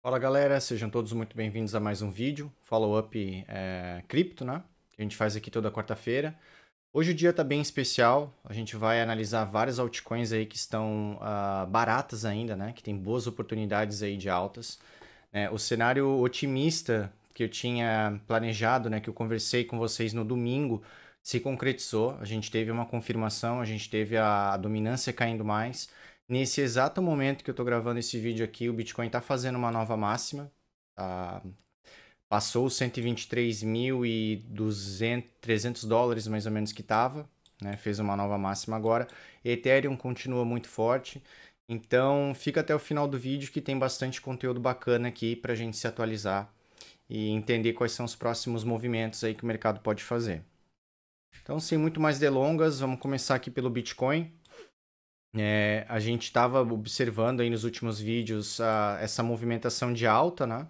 Fala galera, sejam todos muito bem-vindos a mais um vídeo, follow-up cripto, né? Que a gente faz aqui toda quarta-feira. Hoje o dia tá bem especial, a gente vai analisar várias altcoins aí que estão baratas ainda, né? Que tem boas oportunidades aí de altas. O cenário otimista que eu tinha planejado, né? Que eu conversei com vocês no domingo, se concretizou. A gente teve uma confirmação, a gente teve a dominância caindo mais. Nesse exato momento que eu estou gravando esse vídeo aqui, o Bitcoin está fazendo uma nova máxima. Tá? Passou os 123.200, 300 dólares mais ou menos que estava. Né? Fez uma nova máxima agora. Ethereum continua muito forte. Então fica até o final do vídeo que tem bastante conteúdo bacana aqui para a gente se atualizar e entender quais são os próximos movimentos aí que o mercado pode fazer. Então, sem muito mais delongas, vamos começar aqui pelo Bitcoin. A gente estava observando aí nos últimos vídeos essa movimentação de alta, né?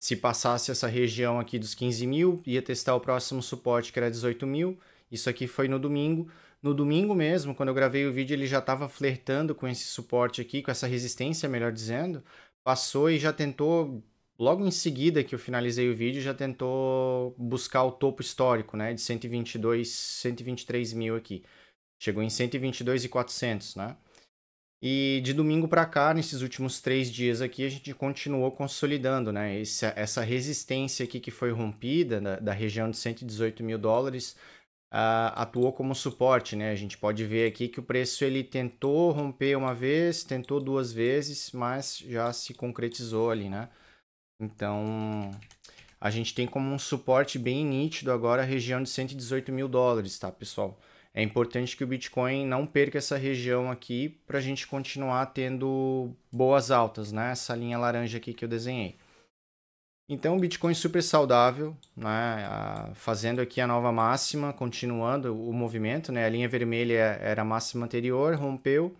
Se passasse essa região aqui dos 15 mil, ia testar o próximo suporte que era 18 mil. Isso aqui foi no domingo. No domingo mesmo, quando eu gravei o vídeo, ele já estava flertando com esse suporte aqui, com essa resistência, melhor dizendo. Passou e já tentou, logo em seguida que eu finalizei o vídeo, já tentou buscar o topo histórico, né? De 122, 123 mil aqui. Chegou em 122.400, né? E de domingo para cá, nesses últimos 3 dias aqui, a gente continuou consolidando, né? Essa resistência aqui que foi rompida da região de 118 mil dólares atuou como suporte, né? A gente pode ver aqui que o preço ele tentou romper uma vez, tentou duas vezes, mas já se concretizou ali, né? Então, a gente tem como um suporte bem nítido agora a região de 118 mil dólares, tá, pessoal? É importante que o Bitcoin não perca essa região aqui para a gente continuar tendo boas altas, né? Essa linha laranja aqui que eu desenhei. Então, o Bitcoin super saudável, né? Fazendo aqui a nova máxima, continuando o movimento, né? A linha vermelha era a máxima anterior, rompeu.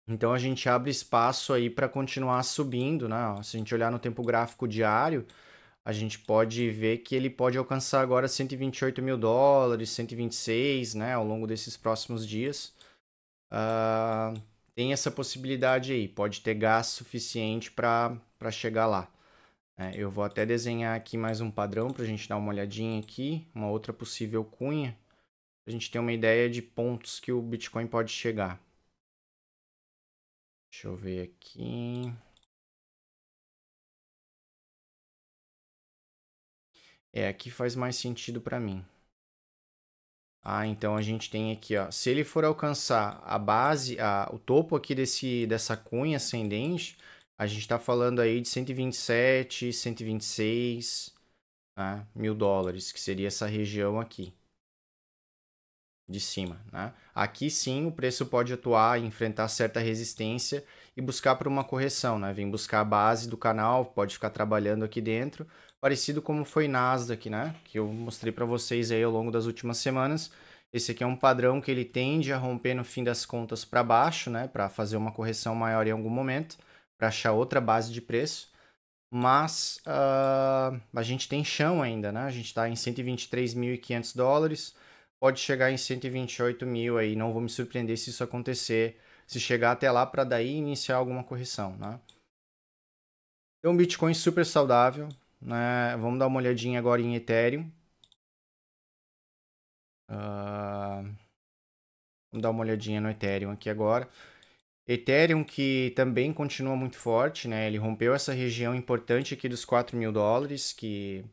Então, a gente abre espaço aí para continuar subindo, né? Se a gente olhar no tempo gráfico diário, a gente pode ver que ele pode alcançar agora 128 mil dólares, 126, né, ao longo desses próximos dias. Tem essa possibilidade aí, pode ter gás suficiente para chegar lá. Eu vou até desenhar aqui mais um padrão para a gente dar uma olhadinha aqui, uma outra possível cunha, para a gente ter uma ideia de pontos que o Bitcoin pode chegar. Deixa eu ver aqui. Aqui faz mais sentido para mim. Então a gente tem aqui, ó, se ele for alcançar a base, o topo aqui dessa cunha ascendente, a gente está falando aí de 127, 126, né, mil dólares, que seria essa região aqui de cima, né? Aqui sim o preço pode atuar, enfrentar certa resistência e buscar por uma correção, né? Vem buscar a base do canal, pode ficar trabalhando aqui dentro, parecido como foi Nasdaq, né? Que eu mostrei para vocês aí ao longo das últimas semanas. Esse aqui é um padrão que ele tende a romper no fim das contas para baixo, né? Para fazer uma correção maior em algum momento, para achar outra base de preço. Mas a gente tem chão ainda, né? A gente está em 123.500 dólares, pode chegar em 128 mil aí, não vou me surpreender se isso acontecer, se chegar até lá para daí iniciar alguma correção, né? Então, Bitcoin super saudável, né? Vamos dar uma olhadinha agora em Ethereum. Vamos dar uma olhadinha no Ethereum aqui agora. Ethereum que também continua muito forte, né? Ele rompeu essa região importante aqui dos 4 mil dólares, que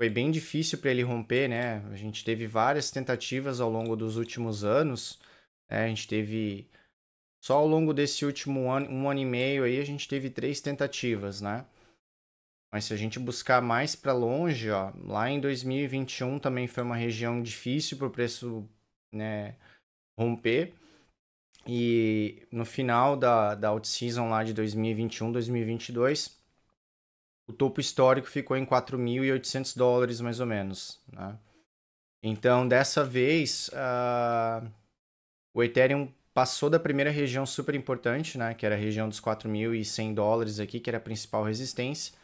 foi bem difícil para ele romper, né? A gente teve várias tentativas ao longo dos últimos anos, né? A gente teve só ao longo desse último ano, 1 ano e meio aí, a gente teve 3 tentativas, né? Mas se a gente buscar mais para longe, ó, lá em 2021 também foi uma região difícil para o preço, né, romper. E no final da out-season lá de 2021, 2022, o topo histórico ficou em 4.800 dólares mais ou menos, né? Então, dessa vez, o Ethereum passou da primeira região super importante, né, que era a região dos 4.100 dólares aqui, que era a principal resistência,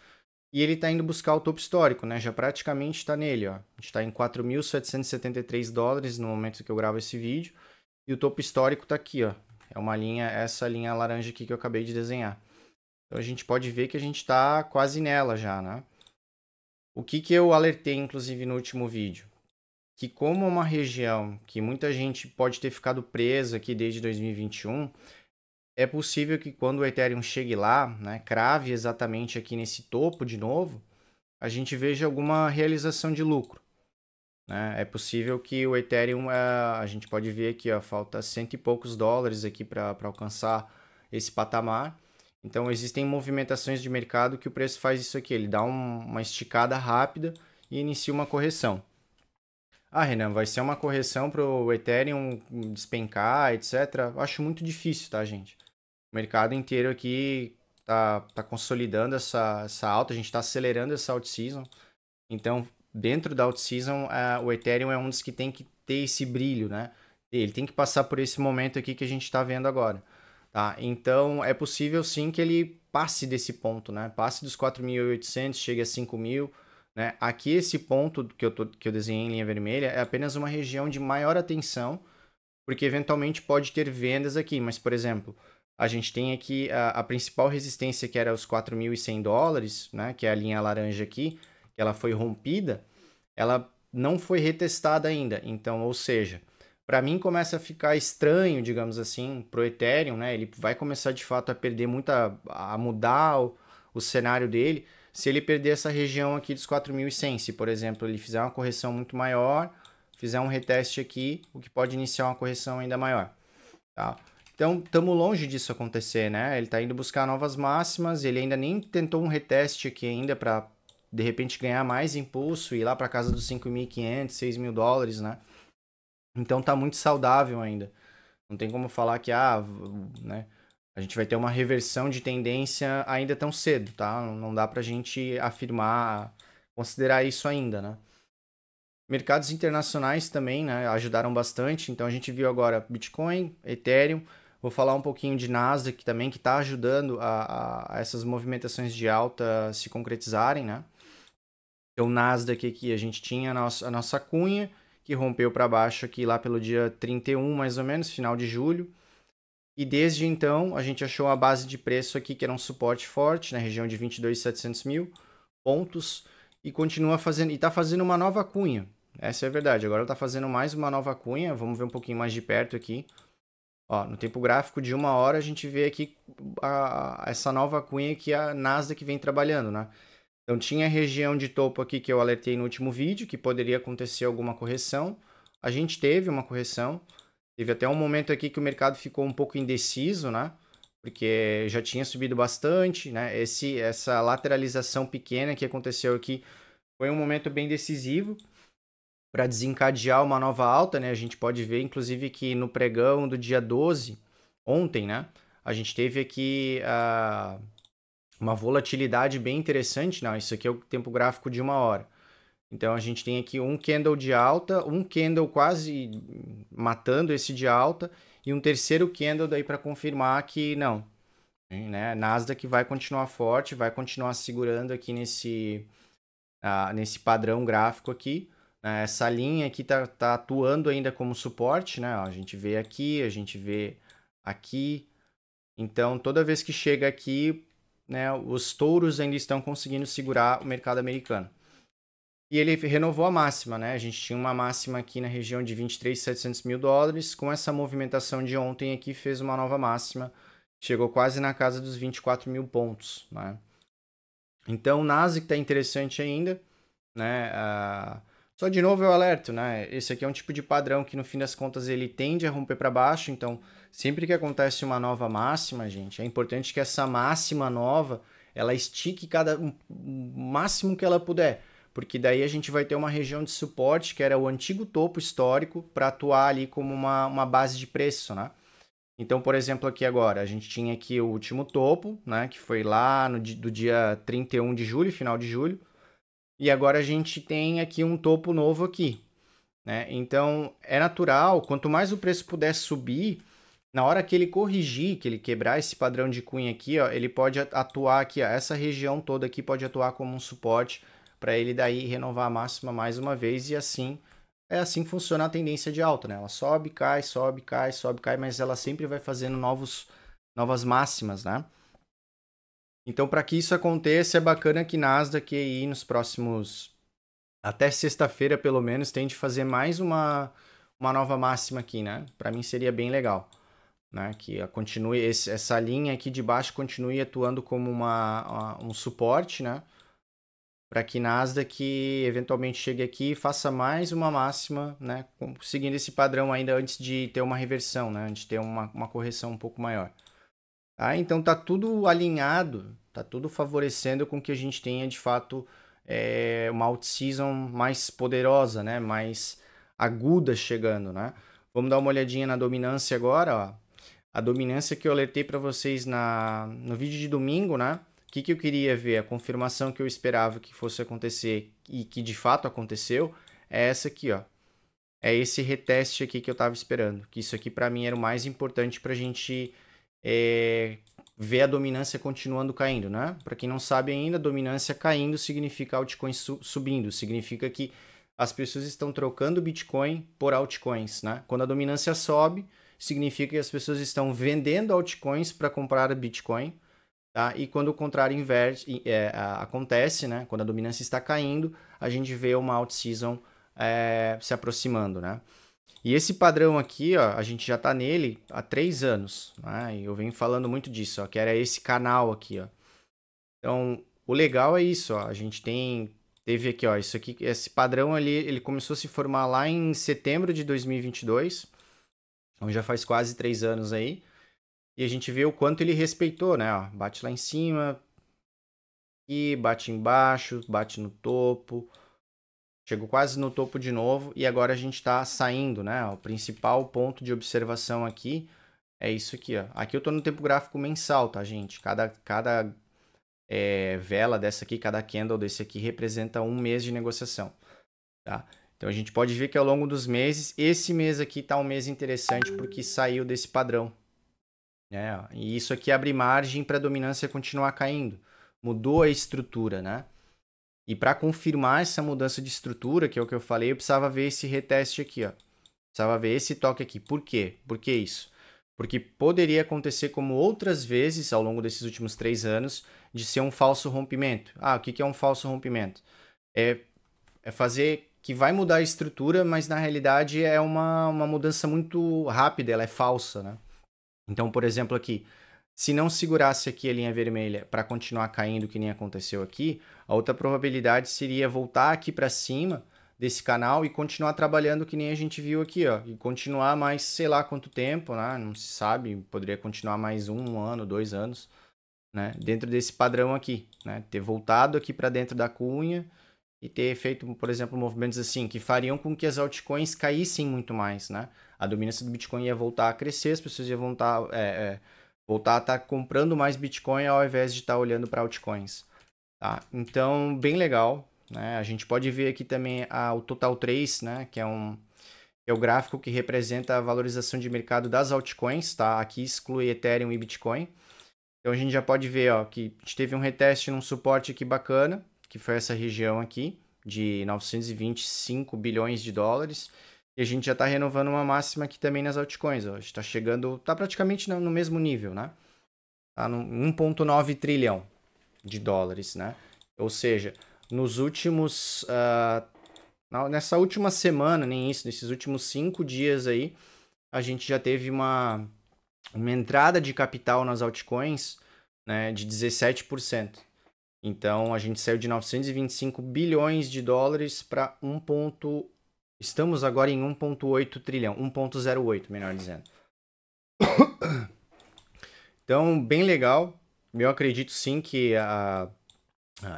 e ele está indo buscar o topo histórico, né, já praticamente está nele, ó. A gente está em 4.773 dólares no momento que eu gravo esse vídeo, e o topo histórico está aqui, ó. É uma linha, essa linha laranja aqui que eu acabei de desenhar. Então a gente pode ver que a gente está quase nela já, né? O que eu alertei, inclusive, no último vídeo? Que como é uma região que muita gente pode ter ficado preso aqui desde 2021, é possível que quando o Ethereum chegue lá, né, crave exatamente aqui nesse topo de novo, a gente veja alguma realização de lucro, né? É possível que o Ethereum, a gente pode ver aqui, ó, falta cento e poucos dólares aqui para alcançar esse patamar. Então existem movimentações de mercado que o preço faz isso aqui, ele dá uma esticada rápida e inicia uma correção. Ah, Renan, vai ser uma correção para o Ethereum despencar, etc. Eu acho muito difícil, tá, gente? O mercado inteiro aqui tá consolidando essa alta, a gente está acelerando essa out-season. Então, dentro da out-season, o Ethereum é um dos que tem que ter esse brilho, né? Ele tem que passar por esse momento aqui que a gente está vendo agora, tá? Então, é possível sim que ele passe desse ponto, né? Passe dos 4.800, chegue a 5.000, né? Aqui esse ponto que eu desenhei em linha vermelha é apenas uma região de maior atenção, porque eventualmente pode ter vendas aqui, mas, por exemplo, a gente tem aqui a principal resistência que era os 4.100 dólares, né? Que é a linha laranja aqui, que ela foi rompida, ela não foi retestada ainda. Então, ou seja, para mim começa a ficar estranho, digamos assim, pro Ethereum, né? Ele vai começar de fato a perder a mudar o cenário dele, se ele perder essa região aqui dos 4.100. Se, por exemplo, ele fizer uma correção muito maior, fizer um reteste aqui, o que pode iniciar uma correção ainda maior, tá? Então, estamos longe disso acontecer, né? Ele está indo buscar novas máximas, ele ainda nem tentou um reteste aqui ainda para de repente ganhar mais impulso e ir lá para casa dos 5.500, 6.000 dólares, né? Então tá muito saudável ainda. Não tem como falar que né, a gente vai ter uma reversão de tendência ainda tão cedo, tá? Não dá pra gente afirmar, considerar isso ainda, né? Mercados internacionais também, né, ajudaram bastante. Então a gente viu agora Bitcoin, Ethereum. Vou falar um pouquinho de Nasdaq também, que está ajudando a essas movimentações de alta se concretizarem, né? Então, o Nasdaq aqui, a gente tinha a nossa cunha, que rompeu para baixo aqui lá pelo dia 31, mais ou menos, final de julho. E desde então, a gente achou a base de preço aqui, que era um suporte forte, na região de 22.700 mil pontos, e continua fazendo, e está fazendo uma nova cunha. Essa é a verdade. Agora está fazendo mais uma nova cunha. Vamos ver um pouquinho mais de perto aqui. Ó, no tempo gráfico de 1 hora, a gente vê aqui essa nova cunha que a Nasdaq vem trabalhando, né? Então tinha a região de topo aqui que eu alertei no último vídeo, que poderia acontecer alguma correção. A gente teve uma correção. Teve até um momento aqui que o mercado ficou um pouco indeciso, né? Porque já tinha subido bastante, né? Essa lateralização pequena que aconteceu aqui foi um momento bem decisivo para desencadear uma nova alta, né? A gente pode ver, inclusive, que no pregão do dia 12, ontem, né? A gente teve aqui uma volatilidade bem interessante. Não, isso aqui é o tempo gráfico de 1 hora. Então a gente tem aqui um candle de alta, um candle quase matando esse de alta e um terceiro candle daí para confirmar que não, né? Nasdaq vai continuar forte, vai continuar segurando aqui nesse padrão gráfico aqui. Né? Essa linha aqui tá atuando ainda como suporte, né? Ó, a gente vê aqui, a gente vê aqui. Então toda vez que chega aqui, né, os touros ainda estão conseguindo segurar o mercado americano. E ele renovou a máxima, né? A gente tinha uma máxima aqui na região de 23.700 mil dólares. Com essa movimentação de ontem aqui, fez uma nova máxima. Chegou quase na casa dos 24 mil pontos, né? Então, o Nasdaq está interessante ainda, né? Só de novo eu alerto, né? Esse aqui é um tipo de padrão que, no fim das contas, ele tende a romper para baixo. Então, sempre que acontece uma nova máxima, gente, é importante que essa máxima nova, ela estique o máximo que ela puder, porque daí a gente vai ter uma região de suporte que era o antigo topo histórico para atuar ali como uma base de preço, né? Então, por exemplo, aqui agora, a gente tinha aqui o último topo, né, que foi lá do dia 31 de julho, final de julho, e agora a gente tem aqui um topo novo aqui, né? Então, é natural, quanto mais o preço puder subir, na hora que ele corrigir, que ele quebrar esse padrão de cunha aqui, ó, ele pode atuar aqui, ó, essa região toda aqui pode atuar como um suporte para ele daí renovar a máxima mais uma vez e assim é assim que funciona a tendência de alta, né? Ela sobe, cai, sobe, cai, sobe, cai, mas ela sempre vai fazendo novas máximas, né? Então, para que isso aconteça, é bacana que Nasdaq aí nos próximos, até sexta-feira pelo menos, tente fazer mais uma nova máxima aqui, né? Para mim seria bem legal, né? Que continue essa linha aqui de baixo continue atuando como um suporte, né? Para que Nasdaq eventualmente chegue aqui e faça mais uma máxima, né? Seguindo esse padrão ainda antes de ter uma reversão, né? Antes de ter uma correção um pouco maior. Ah, então tá tudo alinhado, tá tudo favorecendo com que a gente tenha de fato uma out-season mais poderosa, né? Mais aguda chegando, né? Vamos dar uma olhadinha na dominância agora, ó. A dominância que eu alertei para vocês no vídeo de domingo, né? O que eu queria ver, a confirmação que eu esperava que fosse acontecer e que de fato aconteceu, é essa aqui, ó. É esse reteste aqui que eu estava esperando. Que isso aqui para mim era o mais importante para a gente ver a dominância continuando caindo, né? Para quem não sabe ainda, dominância caindo significa altcoin subindo, significa que as pessoas estão trocando Bitcoin por altcoins, né? Quando a dominância sobe, significa que as pessoas estão vendendo altcoins para comprar Bitcoin, tá? E quando o contrário acontece, né? Quando a dominância está caindo, a gente vê uma out-season se aproximando, né? E esse padrão aqui, ó, a gente já tá nele há 3 anos, né? E eu venho falando muito disso, ó, que era esse canal aqui, ó. Então, o legal é isso, ó, a gente teve aqui, ó, isso aqui, esse padrão ali, ele começou a se formar lá em setembro de 2022, então já faz quase 3 anos aí, e a gente vê o quanto ele respeitou, né, ó, bate lá em cima, e bate embaixo, bate no topo, chegou quase no topo de novo e agora a gente está saindo, né? O principal ponto de observação aqui é isso aqui, ó. Aqui eu estou no tempo gráfico mensal, tá, gente? Cada vela dessa aqui, cada candle desse aqui representa um mês de negociação, tá? Então a gente pode ver que ao longo dos meses, esse mês aqui tá um mês interessante porque saiu desse padrão, né? E isso aqui abre margem para a dominância continuar caindo. Mudou a estrutura, né? E para confirmar essa mudança de estrutura, que é o que eu falei, eu precisava ver esse reteste aqui, ó. Precisava ver esse toque aqui. Por quê? Por que isso? Porque poderia acontecer como outras vezes ao longo desses últimos 3 anos, de ser um falso rompimento. Ah, o que é um falso rompimento? É fazer que vai mudar a estrutura, mas na realidade é uma mudança muito rápida, ela é falsa, né? Então, por exemplo, aqui, se não segurasse aqui a linha vermelha para continuar caindo, que nem aconteceu aqui, a outra probabilidade seria voltar aqui para cima desse canal e continuar trabalhando que nem a gente viu aqui, ó, e continuar mais, sei lá quanto tempo, né? Não se sabe, poderia continuar mais 1 ano, 2 anos, né? Dentro desse padrão aqui, né? Ter voltado aqui para dentro da cunha e ter feito, por exemplo, movimentos assim que fariam com que as altcoins caíssem muito mais, né? A dominância do Bitcoin ia voltar a crescer, as pessoas iam voltar a estar comprando mais Bitcoin ao invés de estar olhando para altcoins. Tá? Então, bem legal. Né? A gente pode ver aqui também o Total 3, né? Que é o gráfico que representa a valorização de mercado das altcoins. Tá? Aqui exclui Ethereum e Bitcoin. Então, a gente já pode ver ó, que a gente teve um reteste num suporte aqui bacana, que foi essa região aqui, de 925 bilhões de dólares. E a gente já está renovando uma máxima aqui também nas altcoins. Ó. A gente está chegando, está praticamente no mesmo nível, né? Está no 1,9 trilhão de dólares, né? Ou seja, nos últimos... nessa última semana, nem isso, nesses últimos 5 dias aí, a gente já teve uma entrada de capital nas altcoins, né, de 17%. Então, a gente saiu de 925 bilhões de dólares para Estamos agora em 1,8 trilhão, 1,08, melhor dizendo. Então, bem legal. Eu acredito sim que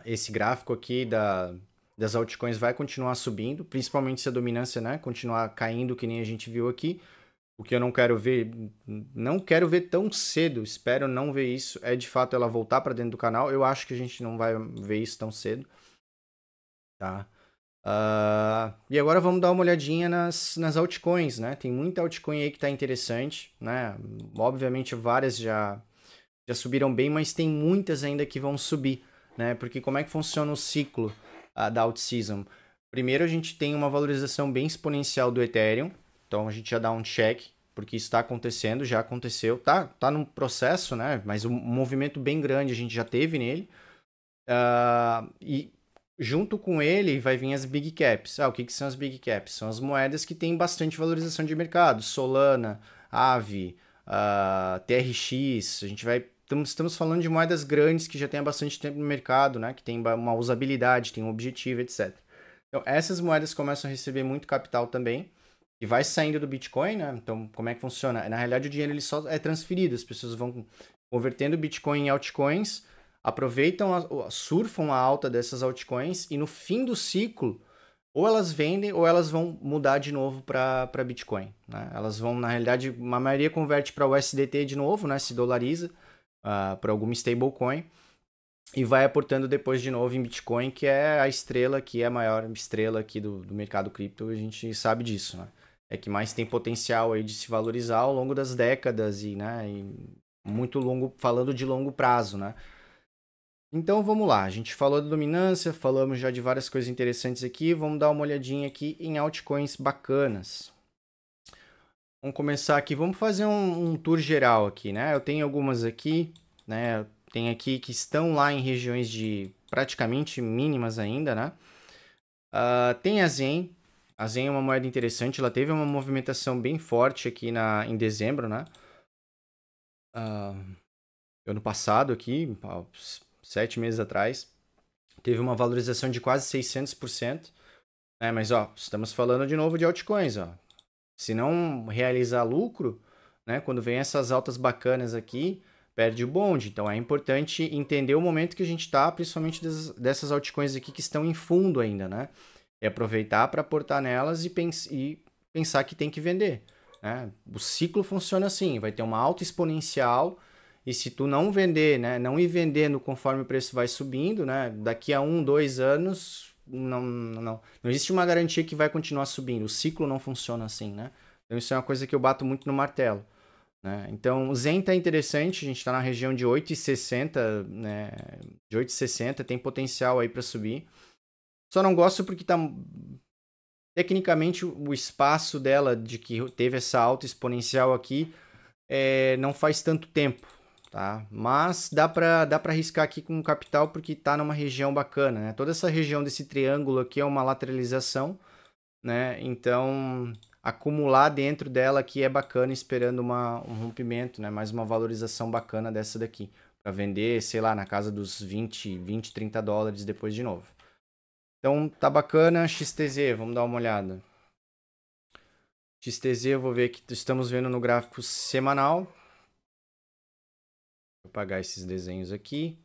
esse gráfico aqui das altcoins vai continuar subindo, principalmente se a dominância, né, continuar caindo que nem a gente viu aqui. O que eu não quero ver tão cedo, espero não ver isso, é de fato ela voltar para dentro do canal. Eu acho que a gente não vai ver isso tão cedo, tá? E agora vamos dar uma olhadinha nas altcoins, né? Tem muita altcoin aí que tá interessante, né? Obviamente várias já subiram bem, mas tem muitas ainda que vão subir, né? Porque como é que funciona o ciclo da out-season? Primeiro a gente tem uma valorização bem exponencial do Ethereum, então a gente já dá um check, porque isso está acontecendo, já aconteceu, tá num processo, né? Mas um movimento bem grande a gente já teve nele. E junto com ele vai vir as Big Caps. O que são as Big Caps? São as moedas que têm bastante valorização de mercado. Solana, Aave, TRX, a gente vai... Estamos falando de moedas grandes que já têm há bastante tempo no mercado, né? Que tem uma usabilidade, tem um objetivo, etc. Então, essas moedas começam a receber muito capital também e vai saindo do Bitcoin, né? Então, como é que funciona? Na realidade, o dinheiro ele só é transferido, as pessoas vão convertendo o Bitcoin em altcoins, aproveitam, surfam a alta dessas altcoins e no fim do ciclo, ou elas vendem ou elas vão mudar de novo para Bitcoin, né? Elas vão, na realidade, a maioria converte para o USDT de novo, né? Se dolariza para alguma stablecoin e vai aportando depois de novo em Bitcoin, que é a estrela, que é a maior estrela aqui do mercado cripto, a gente sabe disso, né? É que mais tem potencial aí de se valorizar ao longo das décadas e, né, e muito longo, falando de longo prazo, né? Então vamos lá, a gente falou da dominância, falamos já de várias coisas interessantes aqui, vamos dar uma olhadinha aqui em altcoins bacanas. Vamos começar aqui, vamos fazer um tour geral aqui, né? Eu tenho algumas aqui, né? Tem aqui que estão lá em regiões de praticamente mínimas ainda, né? Tem a Zen. A Zen é uma moeda interessante, ela teve uma movimentação bem forte aqui em dezembro, né? Ano passado aqui, 7 meses atrás, teve uma valorização de quase 600%. Né? Mas, estamos falando de novo de altcoins, Se não realizar lucro, né? Quando vem essas altas bacanas aqui, perde o bonde. Então, é importante entender o momento que a gente está, principalmente dessas altcoins aqui que estão em fundo ainda, né? E aproveitar para aportar nelas e pensar que tem que vender. Né? O ciclo funciona assim, vai ter uma alta exponencial e se tu não vender, né, não ir vendendo conforme o preço vai subindo, né, daqui a 1, 2 anos, não existe uma garantia que vai continuar subindo. O ciclo não funciona assim, né? Então isso é uma coisa que eu bato muito no martelo. Né? Então o Zen tá interessante, a gente está na região de 8,60, né? De 8,60, tem potencial aí para subir. Só não gosto porque tá tecnicamente o espaço dela de que teve essa alta exponencial aqui não faz tanto tempo, tá? Mas dá para arriscar aqui com capital porque tá numa região bacana, né? Toda essa região desse triângulo aqui é uma lateralização, né? Então acumular dentro dela aqui é bacana, esperando um rompimento, né? Mais uma valorização bacana dessa daqui para vender, sei lá, na casa dos 20, 30 dólares depois de novo. Então tá bacana, XTZ, vamos dar uma olhada. XTZ eu vou ver que estamos vendo no gráfico semanal. Vou apagar esses desenhos aqui.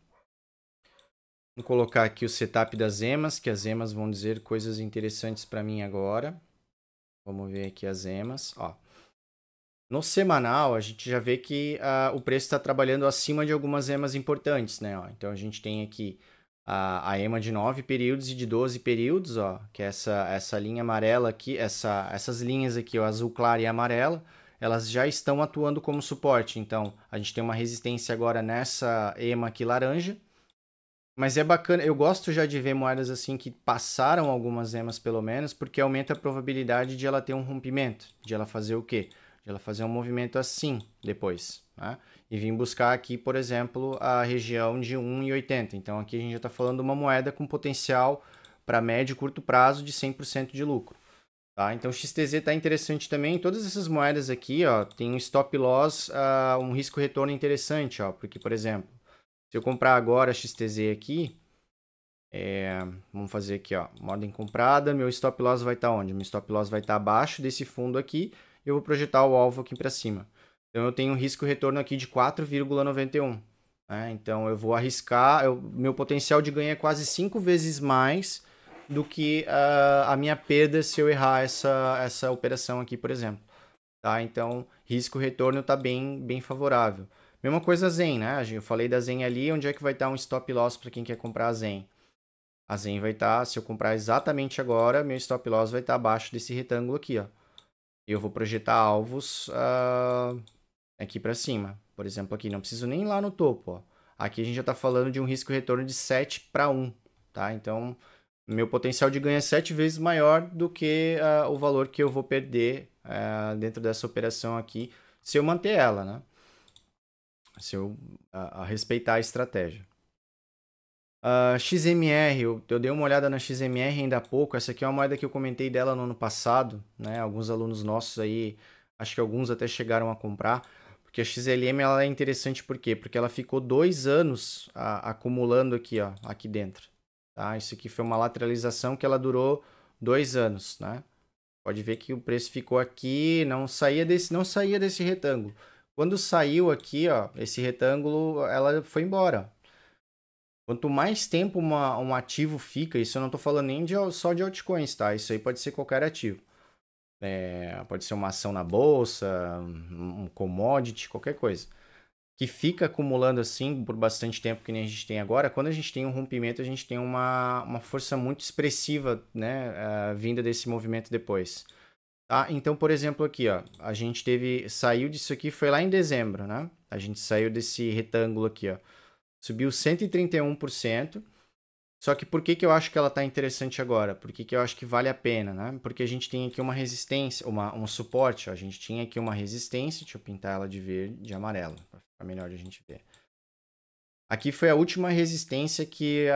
Vou colocar aqui o setup das EMAs, que as EMAs vão dizer coisas interessantes para mim agora. Vamos ver aqui as EMAs. No semanal, a gente já vê que o preço está trabalhando acima de algumas EMAs importantes, né? Então a gente tem aqui a EMA de 9 períodos e de 12 períodos, que é essa linha amarela aqui, essas linhas aqui, o azul claro e amarela, elas já estão atuando como suporte. Então, a gente tem uma resistência agora nessa EMA aqui laranja, mas é bacana, eu gosto já de ver moedas assim que passaram algumas EMAs pelo menos, porque aumenta a probabilidade de ela ter um rompimento, de ela fazer o quê? De ela fazer um movimento assim depois, né? E vim buscar aqui, por exemplo, a região de 1,80. Então aqui a gente já está falando de uma moeda com potencial para médio e curto prazo de 100% de lucro. Tá? Então o XTZ está interessante também. Todas essas moedas aqui tem um stop loss, um risco-retorno interessante. Porque, por exemplo, se eu comprar agora a XTZ aqui, vamos fazer aqui, uma ordem comprada, meu stop loss vai estar onde? Meu stop loss vai estar abaixo desse fundo aqui, eu vou projetar o alvo aqui para cima. Então eu tenho um risco-retorno aqui de 4,91. Né? Então eu vou arriscar, meu potencial de ganho é quase 5 vezes mais do que a minha perda se eu errar essa operação aqui, por exemplo. Tá? Então risco-retorno está bem favorável. Mesma coisa a Zen, né? Eu falei da Zen ali, onde é que vai estar um stop loss para quem quer comprar a Zen? A Zen vai estar, se eu comprar exatamente agora, meu stop loss vai estar abaixo desse retângulo aqui, Eu vou projetar alvos aqui para cima. Por exemplo, aqui, não preciso nem ir lá no topo, Aqui a gente já está falando de um risco-retorno de 7 para 1, tá? Então, meu potencial de ganho é 7 vezes maior do que o valor que eu vou perder dentro dessa operação aqui, se eu manter ela, né? Se eu respeitar a estratégia. XMR, eu dei uma olhada na XMR ainda há pouco. Essa aqui é uma moeda que eu comentei dela no ano passado, né? Alguns alunos nossos aí, acho que alguns até chegaram a comprar, porque a XLM ela é interessante por quê? Porque ela ficou 2 anos acumulando aqui, ó, aqui dentro. Tá? Isso aqui foi uma lateralização que ela durou 2 anos, né? Pode ver que o preço ficou aqui, não saía desse retângulo. Quando saiu aqui, ó, esse retângulo, ela foi embora. Quanto mais tempo um ativo fica, isso eu não estou falando nem só de altcoins, tá? Isso aí pode ser qualquer ativo. Pode ser uma ação na bolsa, um commodity, qualquer coisa. Que fica acumulando assim por bastante tempo, que nem a gente tem agora. Quando a gente tem um rompimento, a gente tem uma força muito expressiva, né? Vinda desse movimento depois. Tá? Então, por exemplo, aqui, ó, a gente saiu disso aqui, foi lá em dezembro, né? A gente saiu desse retângulo aqui, ó. Subiu 131%. Só que por que eu acho que ela está interessante agora? Por que eu acho que vale a pena, né? Porque a gente tem aqui uma resistência, um suporte. Ó. A gente tinha aqui uma resistência. Deixa eu pintar ela de verde e amarelo, para ficar melhor de a gente ver. Aqui foi a última resistência que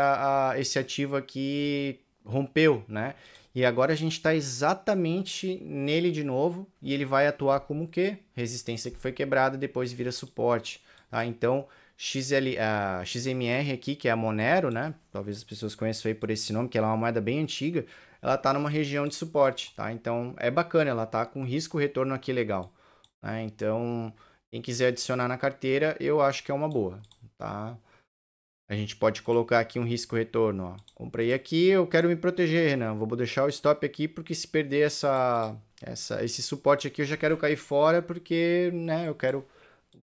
esse ativo aqui rompeu, né? E agora a gente está exatamente nele de novo e ele vai atuar como o quê? Resistência que foi quebrada, depois vira suporte. Tá? Então, a XMR aqui, que é a Monero, né? Talvez as pessoas conheçam aí por esse nome, que ela é uma moeda bem antiga. Ela está numa região de suporte, tá? Então, é bacana, ela está com risco-retorno aqui legal. Né? Então, quem quiser adicionar na carteira, eu acho que é uma boa, tá? A gente pode colocar aqui um risco-retorno. Comprei aqui, eu quero me proteger, Renan. Vou deixar o stop aqui, porque se perder esse suporte aqui, eu já quero cair fora, porque né,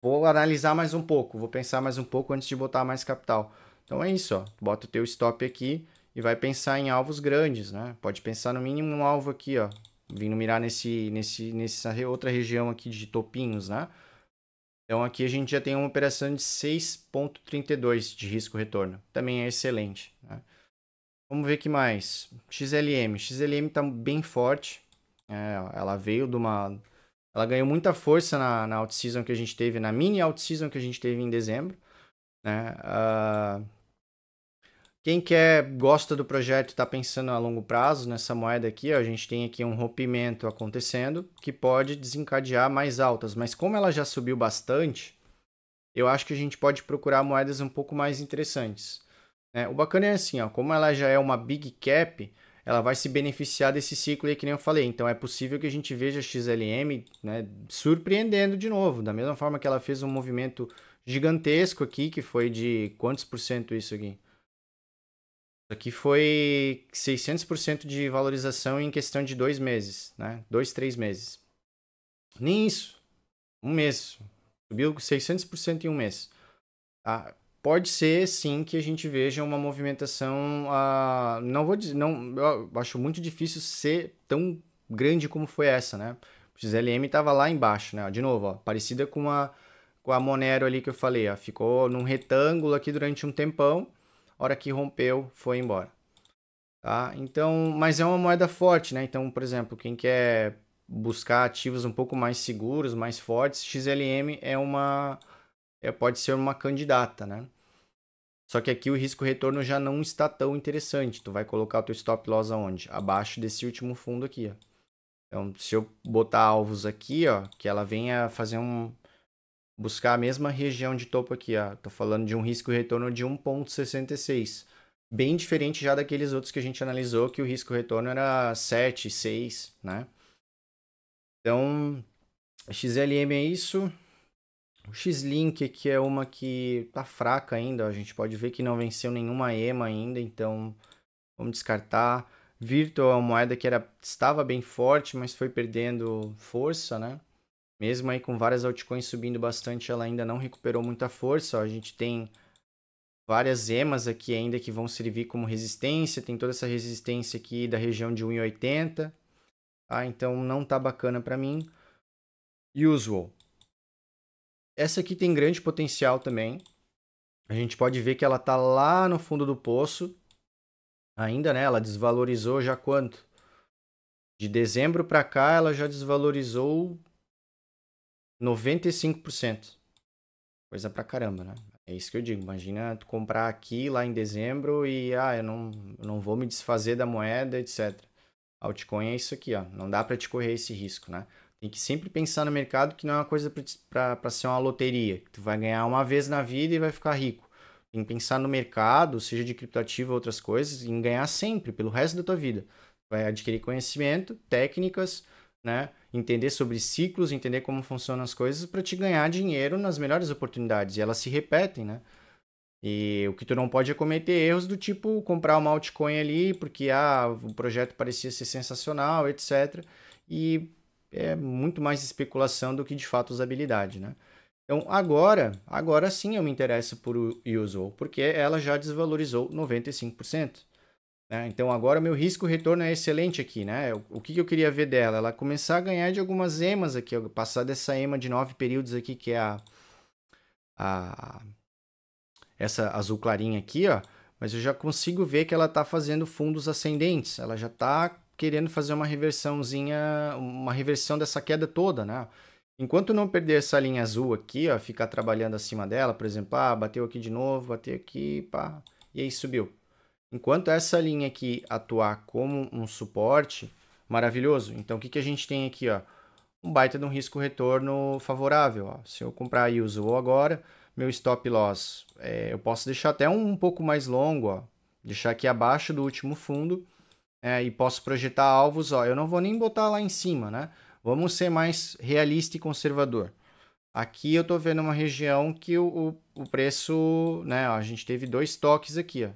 vou analisar mais um pouco, vou pensar mais um pouco antes de botar mais capital. Então é isso, ó. Bota o teu stop aqui e vai pensar em alvos grandes, né? Pode pensar no mínimo um alvo aqui, ó. Vindo mirar nessa outra região aqui de topinhos, né? Então aqui a gente já tem uma operação de 6,32 de risco-retorno. Também é excelente. Né? Vamos ver o que mais. XLM. XLM está bem forte. Ela veio de uma... Ela ganhou muita força na out-season que a gente teve, na mini out-season que a gente teve em dezembro. Né? Quem gosta do projeto e está pensando a longo prazo nessa moeda aqui, ó, a gente tem aqui um rompimento acontecendo que pode desencadear mais altas. Mas como ela já subiu bastante, eu acho que a gente pode procurar moedas um pouco mais interessantes. Né? O bacana é assim, ó, como ela já é uma big cap, ela vai se beneficiar desse ciclo aí que nem eu falei. Então é possível que a gente veja a XLM, né, surpreendendo de novo, da mesma forma que ela fez um movimento gigantesco aqui, que foi de quantos por cento isso aqui? Isso aqui foi 600% de valorização em questão de 2 meses, né? 2, 3 meses. Nem isso. Um mês. Subiu 600% em um mês. Tá? Pode ser, sim, que a gente veja uma movimentação... não vou dizer... Não, eu acho muito difícil ser tão grande como foi essa, né? O XLM estava lá embaixo, né? De novo, ó, parecida com a Monero ali que eu falei. Ó, ficou num retângulo aqui durante um tempão. Hora que rompeu, foi embora. Tá? Então, mas é uma moeda forte, né? Então, por exemplo, quem quer buscar ativos um pouco mais seguros, mais fortes, XLM pode ser uma candidata, né? Só que aqui o risco-retorno já não está tão interessante. Tu vai colocar o teu stop loss aonde? Abaixo desse último fundo aqui, ó. Então, se eu botar alvos aqui, ó, que ela venha fazer buscar a mesma região de topo aqui, ó. Tô falando de um risco-retorno de 1,66. Bem diferente já daqueles outros que a gente analisou, que o risco-retorno era 7, 6, né? Então, XLM é isso. O Xlink aqui é uma que tá fraca ainda, a gente pode ver que não venceu nenhuma EMA ainda, então vamos descartar. Virtual é uma moeda que estava bem forte, mas foi perdendo força, né? Mesmo aí com várias altcoins subindo bastante, ela ainda não recuperou muita força. Ó, a gente tem várias EMAs aqui ainda que vão servir como resistência, tem toda essa resistência aqui da região de 1,80. Tá? Então não tá bacana para mim. Usual. Essa aqui tem grande potencial também. A gente pode ver que ela tá lá no fundo do poço. Ainda, né? Ela desvalorizou já quanto? De dezembro para cá, ela já desvalorizou 95%. Coisa pra caramba, né? É isso que eu digo. Imagina tu comprar aqui lá em dezembro e eu não vou me desfazer da moeda, etc. Altcoin é isso aqui, ó. Não dá para te correr esse risco, né? Tem que sempre pensar no mercado que não é uma coisa para ser uma loteria. Que tu vai ganhar uma vez na vida e vai ficar rico. Tem que pensar no mercado, seja de criptoativo ou outras coisas, em ganhar sempre, pelo resto da tua vida. Vai adquirir conhecimento, técnicas, né? Entender sobre ciclos, entender como funcionam as coisas para te ganhar dinheiro nas melhores oportunidades. E elas se repetem, né? E o que tu não pode é cometer erros do tipo comprar uma altcoin ali porque o projeto parecia ser sensacional, etc. E é muito mais especulação do que de fato usabilidade, né? Então agora sim eu me interesso por Usual, porque ela já desvalorizou 95%. Né? Então agora o meu risco-retorno é excelente aqui, né? O que eu queria ver dela? Ela começar a ganhar de algumas EMAs aqui, passar dessa EMA de 9 períodos aqui, que é a essa azul clarinha aqui, ó, mas eu já consigo ver que ela está fazendo fundos ascendentes. Ela já está querendo fazer uma reversãozinha, uma reversão dessa queda toda, né? Enquanto não perder essa linha azul aqui, ó, ficar trabalhando acima dela, por exemplo, bateu aqui de novo, bateu aqui, pá, e aí subiu. Enquanto essa linha aqui atuar como um suporte, maravilhoso. Então, o que a gente tem aqui, ó? Um baita de um risco-retorno favorável. Ó. Se eu comprar e uso agora, meu stop loss, eu posso deixar até um pouco mais longo, ó. Deixar aqui abaixo do último fundo, e posso projetar alvos. Ó. Eu não vou nem botar lá em cima, né? Vamos ser mais realista e conservador. Aqui eu estou vendo uma região que o preço, né? Ó, a gente teve dois toques aqui, ó.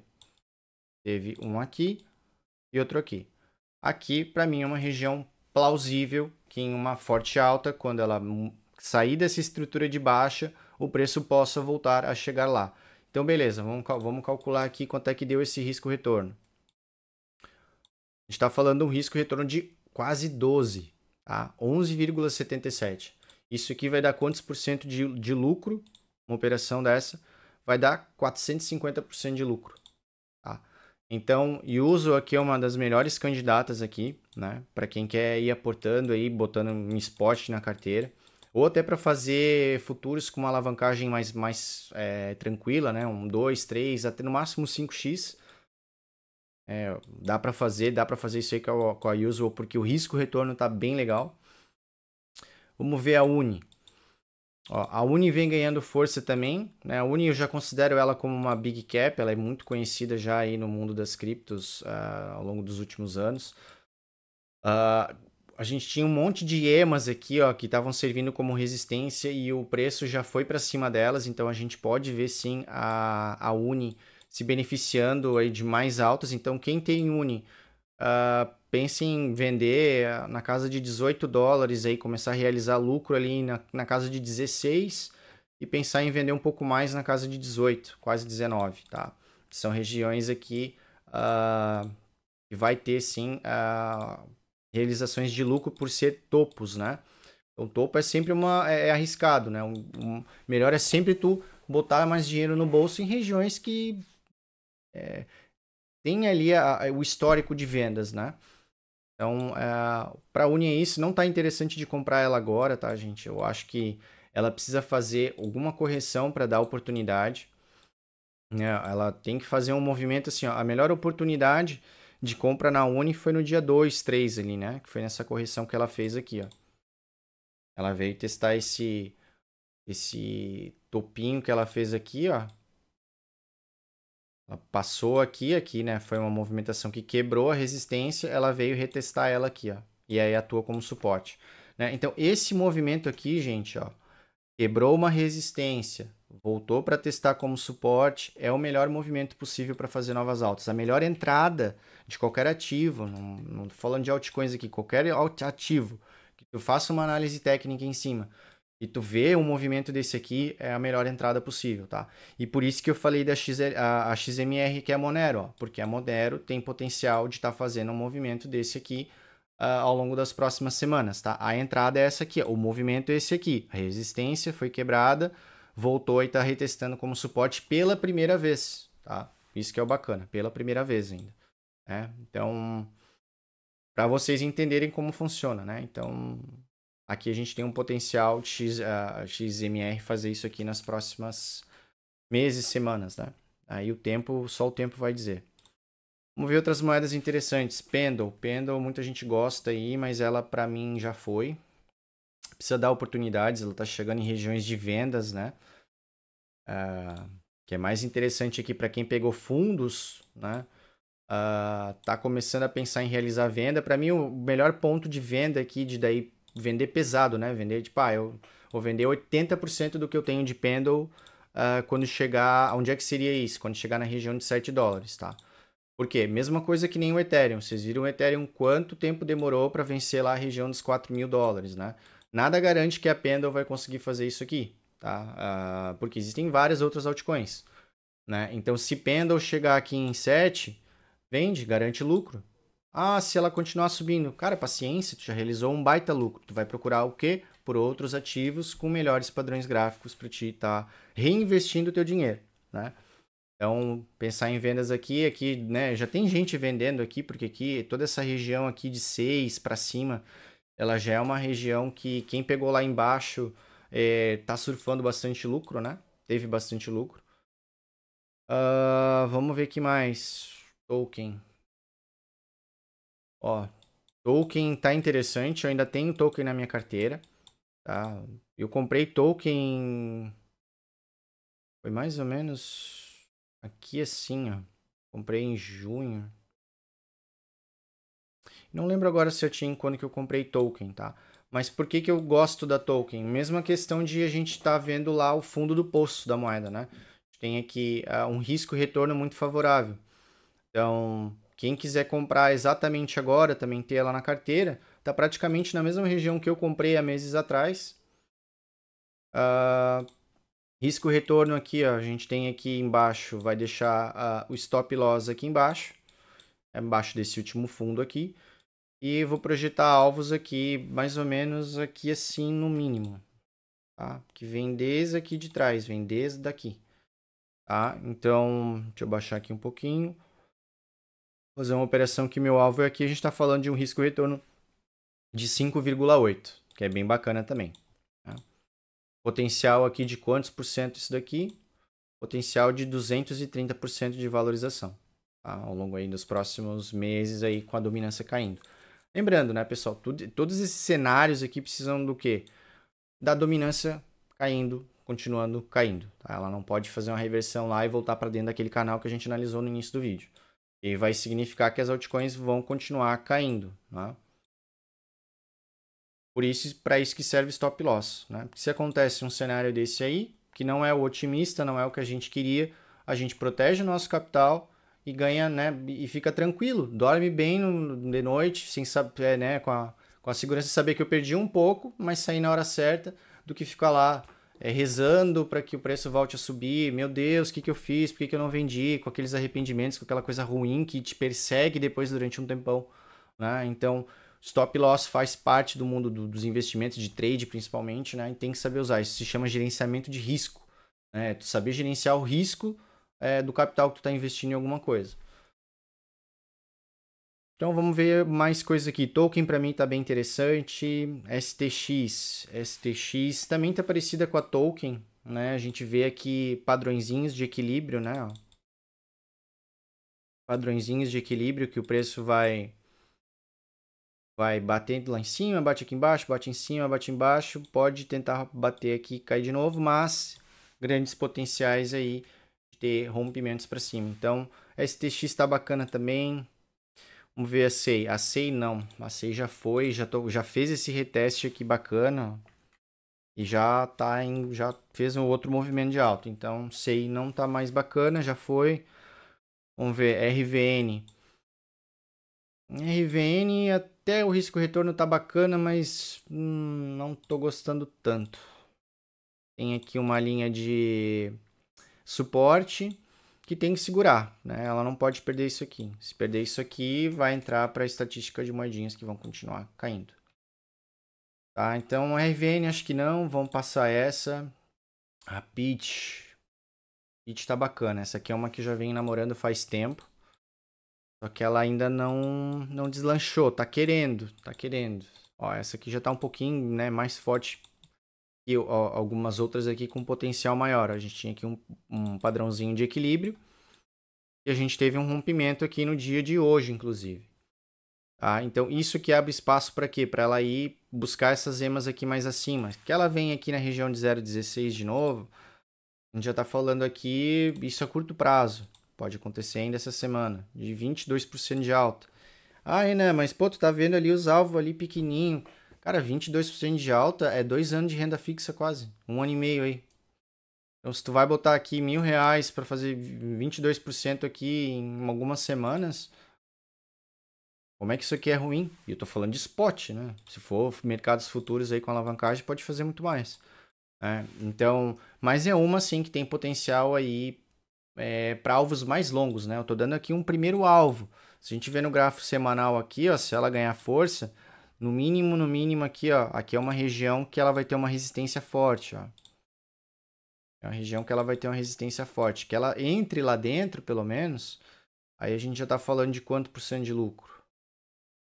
Teve um aqui e outro aqui. Aqui, para mim, é uma região plausível que em uma forte alta, quando ela sair dessa estrutura de baixa, o preço possa voltar a chegar lá. Então, beleza, vamos calcular aqui quanto é que deu esse risco-retorno. A gente está falando de um risco-retorno de quase 12, tá? 11,77. Isso aqui vai dar quantos por cento de lucro? Uma operação dessa vai dar 450% de lucro. Tá? Então, Yuzu aqui é uma das melhores candidatas aqui, né? Para quem quer ir aportando aí, botando um spot na carteira. Ou até para fazer futuros com uma alavancagem mais tranquila, né? 2, 3, até no máximo 5x. Dá para fazer isso aí com a Yuzu, porque o risco-retorno tá bem legal. Vamos ver a Uni. Ó, a Uni vem ganhando força também, né? A Uni eu já considero ela como uma big cap, ela é muito conhecida já aí no mundo das criptos ao longo dos últimos anos. A gente tinha um monte de EMAs aqui, ó, que estavam servindo como resistência e o preço já foi para cima delas, então a gente pode ver sim a Uni se beneficiando aí de mais altas. Então quem tem Uni, pense em vender na casa de $18 aí, começar a realizar lucro ali na casa de 16 e pensar em vender um pouco mais na casa de 18, quase 19, tá? São regiões aqui que vai ter sim realizações de lucro por ser topos, né? O topo é sempre arriscado, né? Melhor é sempre tu botar mais dinheiro no bolso em regiões que tem ali o histórico de vendas, né? Então, para a Uni é isso. Não está interessante de comprar ela agora, tá, gente? Eu acho que ela precisa fazer alguma correção para dar oportunidade. Né? Ela tem que fazer um movimento assim, ó. A melhor oportunidade de compra na Uni foi no dia 2, 3 ali, né? Que foi nessa correção que ela fez aqui, ó. Ela veio testar esse topinho que ela fez aqui, ó. Ela passou aqui, né? Foi uma movimentação que quebrou a resistência, ela veio retestar ela aqui, ó. E aí atua como suporte, né? Então, esse movimento aqui, gente, ó, quebrou uma resistência, voltou para testar como suporte, é o melhor movimento possível para fazer novas altas. A melhor entrada de qualquer ativo, não tô falando de altcoins aqui, qualquer ativo, que tu faça uma análise técnica em cima e tu vê um movimento desse aqui, é a melhor entrada possível, tá? E por isso que eu falei da a XMR, que é a Monero, ó, porque a Monero tem potencial de estar fazendo um movimento desse aqui ao longo das próximas semanas, tá? A entrada é essa aqui, ó, o movimento é esse aqui, a resistência foi quebrada, voltou e está retestando como suporte pela primeira vez, tá? Isso que é o bacana, pela primeira vez ainda, né? Então, para vocês entenderem como funciona, né? Então, aqui a gente tem um potencial de XMR fazer isso aqui nas próximas meses, semanas, né? Aí só o tempo vai dizer. Vamos ver outras moedas interessantes. Pendle. Pendle, muita gente gosta aí, mas ela para mim já foi. Precisa dar oportunidades, ela está chegando em regiões de vendas, né? Que é mais interessante aqui para quem pegou fundos, né? Tá começando a pensar em realizar venda. Para mim, o melhor ponto de venda aqui, de daí vender pesado, né? Vender, tipo, eu vou vender 80% do que eu tenho de Pendle quando chegar... Onde é que seria isso? Quando chegar na região de 7 dólares, tá? Por quê? Mesma coisa que nem o Ethereum. Vocês viram o Ethereum quanto tempo demorou para vencer lá a região dos 4 mil dólares, né? Nada garante que a Pendle vai conseguir fazer isso aqui, tá? Porque existem várias outras altcoins, né? Então, se Pendle chegar aqui em 7, vende, garante lucro. Se ela continuar subindo, cara, paciência, tu já realizou um baita lucro. Tu vai procurar o quê? Por outros ativos com melhores padrões gráficos para ti estar reinvestindo o teu dinheiro, né? Então, pensar em vendas aqui, né, já tem gente vendendo aqui, porque aqui, toda essa região aqui de 6 para cima, ela já é uma região que quem pegou lá embaixo tá surfando bastante lucro, né? Teve bastante lucro. Vamos ver que mais. Token. Ó, token tá interessante, eu ainda tenho token na minha carteira, tá? Eu comprei token... Foi mais ou menos aqui assim, ó. Comprei em junho. Não lembro agora certinho quando que eu comprei token, tá? Mas por que que eu gosto da token? Mesma questão de a gente estar vendo lá o fundo do poço da moeda, né? Tem aqui um risco e retorno muito favorável. Então, quem quiser comprar exatamente agora, também ter ela na carteira, tá praticamente na mesma região que eu comprei há meses atrás. Risco e retorno aqui, ó, a gente tem aqui embaixo, vai deixar o stop loss aqui embaixo, embaixo desse último fundo aqui. E vou projetar alvos aqui, mais ou menos aqui assim no mínimo, tá? Que vem desde aqui de trás, vem desde daqui, tá? Então, deixa eu baixar aqui um pouquinho. Fazer uma operação que meu alvo é aqui, a gente está falando de um risco-retorno de 5,8, que é bem bacana também. Tá? Potencial aqui de quantos por cento isso daqui? Potencial de 230% de valorização, tá? Ao longo aí dos próximos meses aí com a dominância caindo. Lembrando, né, pessoal, todos esses cenários aqui precisam do quê? Da dominância caindo, continuando caindo. Tá? Ela não pode fazer uma reversão lá e voltar para dentro daquele canal que a gente analisou no início do vídeo. E vai significar que as altcoins vão continuar caindo. Né? Por isso, para isso que serve stop loss. Né? Porque se acontece um cenário desse aí, que não é o otimista, não é o que a gente queria, a gente protege o nosso capital e ganha, né? E fica tranquilo, dorme bem de noite, sem saber, né? Com a segurança de saber que eu perdi um pouco, mas saí na hora certa, do que ficar lá rezando para que o preço volte a subir. Meu Deus, o que, que eu fiz? Por que, que eu não vendi? Com aqueles arrependimentos, com aquela coisa ruim que te persegue depois durante um tempão. Né? Então, stop loss faz parte do mundo dos investimentos, de trade principalmente, né? E tem que saber usar. Isso se chama gerenciamento de risco. Né? Tu saber gerenciar o risco do capital que tu está investindo em alguma coisa. Então vamos ver mais coisas aqui. Token para mim está bem interessante. STX também está parecida com a Token, né? A gente vê aqui padrõezinhos de equilíbrio, né? Padrõezinhos de equilíbrio que o preço vai batendo lá em cima, bate aqui embaixo, bate em cima, bate embaixo. Pode tentar bater aqui e cair de novo, mas grandes potenciais aí de ter rompimentos para cima. Então, STX está bacana também. Vamos ver a SEI. A SEI não. A SEI já foi, já fez esse reteste aqui bacana. E já fez um outro movimento de alta. Então, SEI não tá mais bacana, já foi. Vamos ver, RVN. RVN até o risco retorno tá bacana, mas não tô gostando tanto. Tem aqui uma linha de suporte que tem que segurar, né? Ela não pode perder isso aqui. Se perder isso aqui, vai entrar para a estatística de moedinhas que vão continuar caindo. Tá, então RVN acho que não, vamos passar essa. A Peach. Peach tá bacana, essa aqui é uma que eu já venho namorando faz tempo. Só que ela ainda não deslanchou, tá querendo, tá querendo. Ó, essa aqui já tá um pouquinho, né, mais forte que algumas outras aqui com potencial maior. A gente tinha aqui um padrãozinho de equilíbrio e a gente teve um rompimento aqui no dia de hoje, inclusive. Tá? Então, isso que abre espaço para quê? Para ela ir buscar essas emas aqui mais acima. Que ela vem aqui na região de 0,16 de novo, a gente já está falando aqui, isso a curto prazo. Pode acontecer ainda essa semana, de 22% de alta. Ah, Renan, mas pô, tu tá vendo ali os alvos ali pequenininho. Cara, 22% de alta é 2 anos de renda fixa quase. 1 ano e meio aí. Então, se tu vai botar aqui R$ 1.000 para fazer 22% aqui em algumas semanas, como é que isso aqui é ruim? E eu tô falando de spot, né? Se for mercados futuros aí com alavancagem, pode fazer muito mais. Né? Então, mas é uma sim que tem potencial aí para alvos mais longos, né? Eu tô dando aqui um primeiro alvo. Se a gente vê no gráfico semanal aqui, ó, se ela ganhar força, no mínimo aqui, ó, aqui é uma região que ela vai ter uma resistência forte, ó. É uma região que ela vai ter uma resistência forte. Que ela entre lá dentro, pelo menos, aí a gente já tá falando de quanto por cento de lucro?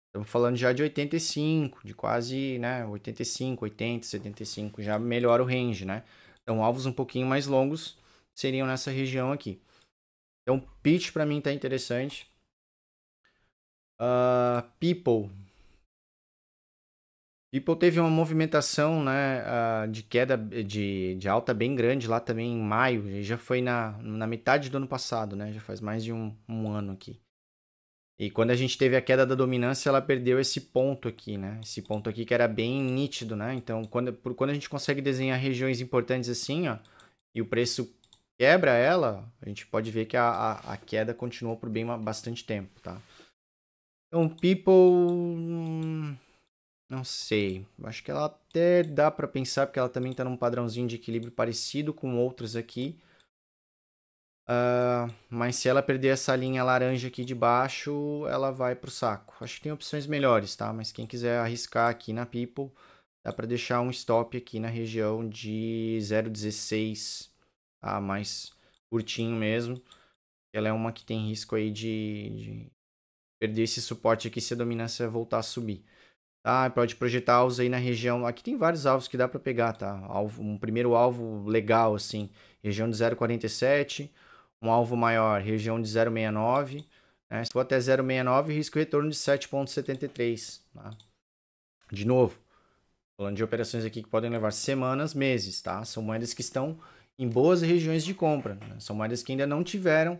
Estamos falando já de 85, de quase, né, 85, 80, 75, já melhora o range, né? Então, alvos um pouquinho mais longos seriam nessa região aqui. Então, pitch para mim tá interessante. People. People teve uma movimentação, né, de queda de alta bem grande lá também em maio. Já foi na metade do ano passado, né? Já faz mais de um ano aqui. E quando a gente teve a queda da dominância, ela perdeu esse ponto aqui, né? Esse ponto aqui que era bem nítido, né? Então, quando a gente consegue desenhar regiões importantes assim, ó, e o preço quebra ela, a gente pode ver que a queda continuou por bastante tempo, tá? Então, People, não sei. Acho que ela até dá para pensar, porque ela também está num padrãozinho de equilíbrio parecido com outros aqui. Mas se ela perder essa linha laranja aqui de baixo, ela vai pro saco. Acho que tem opções melhores, tá? Mas quem quiser arriscar aqui na People, dá para deixar um stop aqui na região de 0,16, tá? Mais curtinho mesmo. Ela é uma que tem risco aí de perder esse suporte aqui se a dominância voltar a subir. Tá? Pode projetar alvos aí na região. Aqui tem vários alvos que dá para pegar, tá? Um primeiro alvo legal, assim, região de 0,47. Um alvo maior, região de 0,69. Né? Se for até 0,69, risco retorno de 7,73. Tá? De novo, falando de operações aqui que podem levar semanas, meses, tá? São moedas que estão em boas regiões de compra. Né? São moedas que ainda não tiveram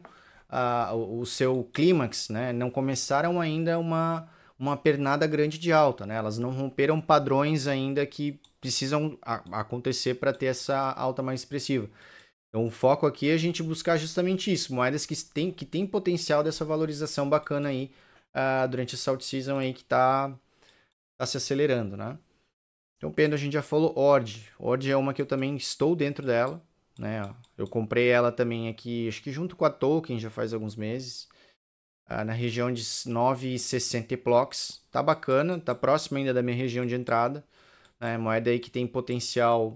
o seu clímax, né? Não começaram ainda uma pernada grande de alta, né? Elas não romperam padrões ainda que precisam acontecer para ter essa alta mais expressiva. Então, o foco aqui é a gente buscar justamente isso, moedas que têm potencial dessa valorização bacana aí durante essa out season aí que tá se acelerando, né? Então, Pendo, a gente já falou Ord. Ord é uma que eu também estou dentro dela, né? Eu comprei ela também aqui, acho que junto com a Token já faz alguns meses, na região de 9,60 plox. Tá bacana, tá próximo ainda da minha região de entrada. Né? Moeda aí que tem potencial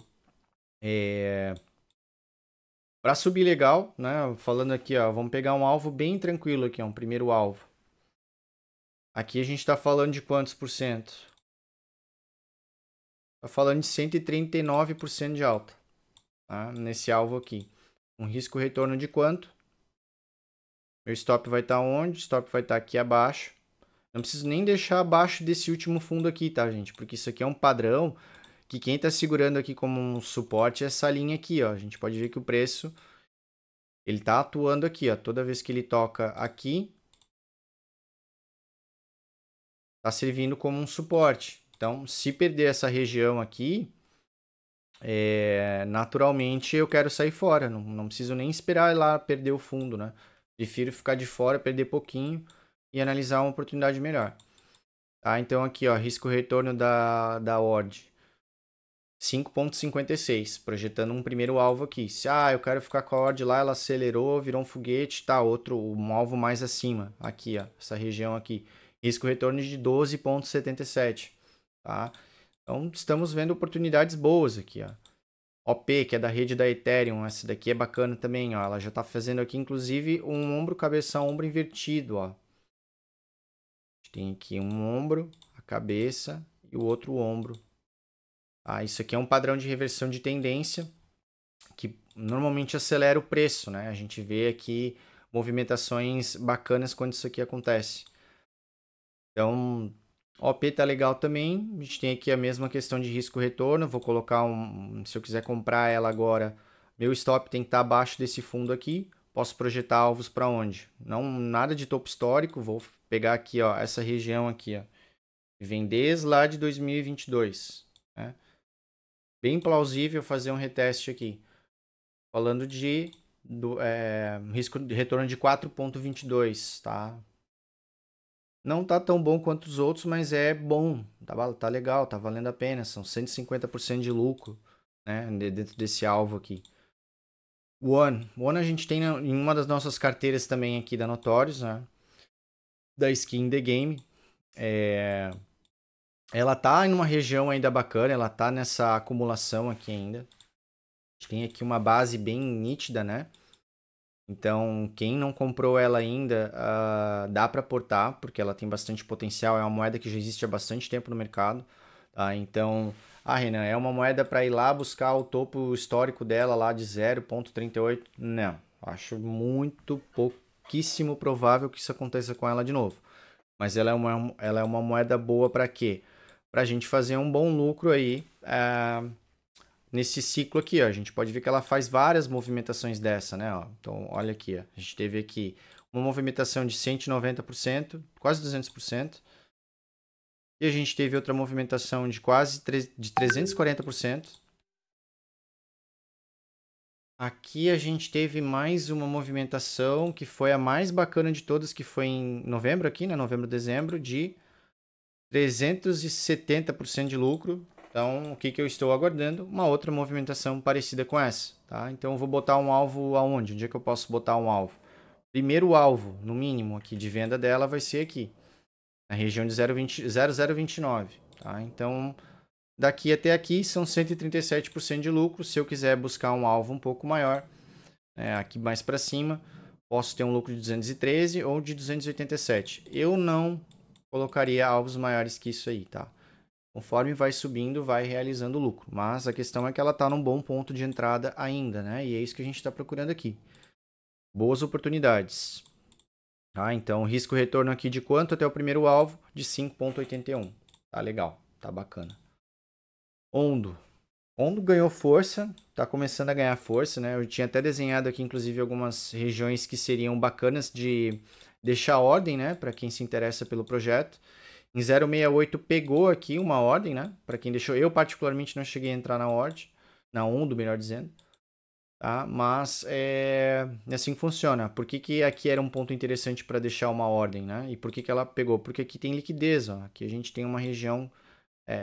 para subir legal, né? Falando aqui, ó, vamos pegar um alvo bem tranquilo aqui, ó, um primeiro alvo. Aqui a gente está falando de quantos por cento? Está falando de 139% de alta, tá? Nesse alvo aqui. Um risco retorno de quanto? Meu stop vai estar onde? Stop vai estar aqui abaixo. Não preciso nem deixar abaixo desse último fundo aqui, tá, gente? Porque isso aqui é um padrão que quem está segurando aqui como um suporte é essa linha aqui, ó. A gente pode ver que o preço ele está atuando aqui, ó. Toda vez que ele toca aqui, está servindo como um suporte. Então, se perder essa região aqui, naturalmente eu quero sair fora. Não preciso nem esperar lá perder o fundo, né? Prefiro ficar de fora, perder pouquinho e analisar uma oportunidade melhor. Tá? Então aqui, ó, risco retorno da ORD. 5,56, projetando um primeiro alvo aqui. Se eu quero ficar com a ORD lá, ela acelerou, virou um foguete, tá, um alvo mais acima, aqui, ó, essa região aqui. Risco retorno de 12,77, tá? Então, estamos vendo oportunidades boas aqui, ó. OP, que é da rede da Ethereum, essa daqui é bacana também, ó. Ela já tá fazendo aqui, inclusive, um ombro, cabeça, ombro invertido, ó. gente tem aqui um ombro, a cabeça e o outro ombro. Isso aqui é um padrão de reversão de tendência que normalmente acelera o preço, né? A gente vê aqui movimentações bacanas quando isso aqui acontece. Então, OP tá legal também. A gente tem aqui a mesma questão de risco-retorno. Vou colocar se eu quiser comprar ela agora, meu stop tem que estar abaixo desse fundo aqui. Posso projetar alvos para onde? Não, nada de topo histórico. Vou pegar aqui, ó, essa região aqui, ó. Vem desde lá de 2022, né? Bem plausível fazer um reteste aqui. Falando de risco de retorno de 4,22, tá? Não tá tão bom quanto os outros, mas é bom. Tá legal, tá valendo a pena. São 150% de lucro, né? Dentro desse alvo aqui. One a gente tem em uma das nossas carteiras também aqui da Notorious, né? Da Skin The Game. Ela tá em uma região ainda bacana, ela tá nessa acumulação aqui ainda. A gente tem aqui uma base bem nítida, né? Então, quem não comprou ela ainda, dá para aportar, porque ela tem bastante potencial. É uma moeda que já existe há bastante tempo no mercado. Tá? Então, Renan, é uma moeda para ir lá buscar o topo histórico dela lá de 0,38? Não, acho pouquíssimo provável que isso aconteça com ela de novo. Mas ela é uma moeda boa para quê? Para a gente fazer um bom lucro aí nesse ciclo aqui, ó. A gente pode ver que ela faz várias movimentações dessa, né? Ó. Então, olha aqui, ó. A gente teve aqui uma movimentação de 190%, quase 200%. E a gente teve outra movimentação de quase de 340%. Aqui a gente teve mais uma movimentação que foi a mais bacana de todas, que foi em novembro aqui, né? Novembro, dezembro, de 370% de lucro. Então, o que eu estou aguardando? Uma outra movimentação parecida com essa, tá? Então, eu vou botar um alvo aonde? Onde é que eu posso botar um alvo? Primeiro alvo, no mínimo, aqui de venda dela vai ser aqui, na região de 0,029, tá? Então, daqui até aqui são 137% de lucro. Se eu quiser buscar um alvo um pouco maior, aqui mais para cima, posso ter um lucro de 213 ou de 287. Eu não colocaria alvos maiores que isso aí, tá? Conforme vai subindo, vai realizando lucro. Mas a questão é que ela está num bom ponto de entrada ainda, né? E é isso que a gente está procurando aqui. Boas oportunidades. Então, risco-retorno aqui de quanto até o primeiro alvo? De 5,81. Tá legal, tá bacana. Ondo ganhou força, tá começando a ganhar força, né? Eu tinha até desenhado aqui, inclusive, algumas regiões que seriam bacanas de deixar ordem, né? Para quem se interessa pelo projeto. Em 0,68 pegou aqui uma ordem, né? Para quem deixou. Eu, particularmente, não cheguei a entrar na ordem. Na Ondo, melhor dizendo. Tá? Mas é assim que funciona. Por que aqui era um ponto interessante para deixar uma ordem, né? E por que ela pegou? Porque aqui tem liquidez, ó. Aqui a gente tem uma região.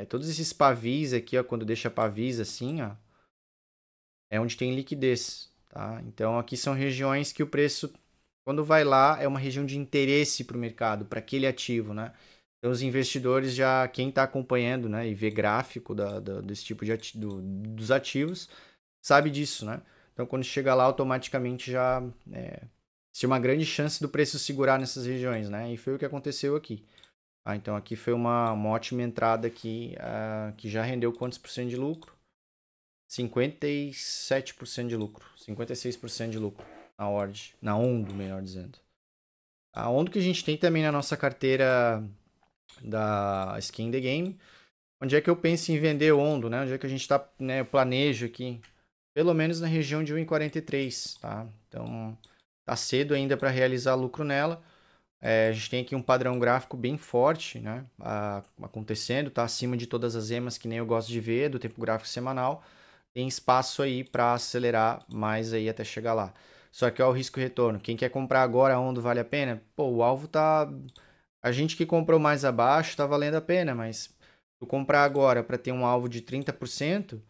Todos esses pavis aqui, ó, quando deixa pavis assim, ó, é onde tem liquidez, tá? Então aqui são regiões que o preço, quando vai lá, é uma região de interesse para o mercado, para aquele ativo, né? Então os investidores já, quem está acompanhando, né, e vê gráfico desse tipo dos ativos, sabe disso, né? Então quando chega lá, automaticamente já se uma grande chance do preço segurar nessas regiões, né? E foi o que aconteceu aqui. Então aqui foi uma ótima entrada aqui, que já rendeu quantos por cento de lucro? 57% de lucro, 56% de lucro na Ondo, melhor dizendo. A Ondo que a gente tem também na nossa carteira da Skin The Game. Onde é que eu penso em vender Ondo, né? Onde é que a gente está, né, eu planejo aqui? Pelo menos na região de 1,43, tá? Então, tá cedo ainda para realizar lucro nela. A gente tem aqui um padrão gráfico bem forte, né? Acontecendo, tá acima de todas as EMAs que nem eu gosto de ver, do tempo gráfico semanal. Tem espaço aí para acelerar mais aí até chegar lá. Só que ó, o risco retorno. Quem quer comprar agora onde vale a pena? Pô, o alvo tá. A gente que comprou mais abaixo tá valendo a pena, mas tu comprar agora para ter um alvo de 30%,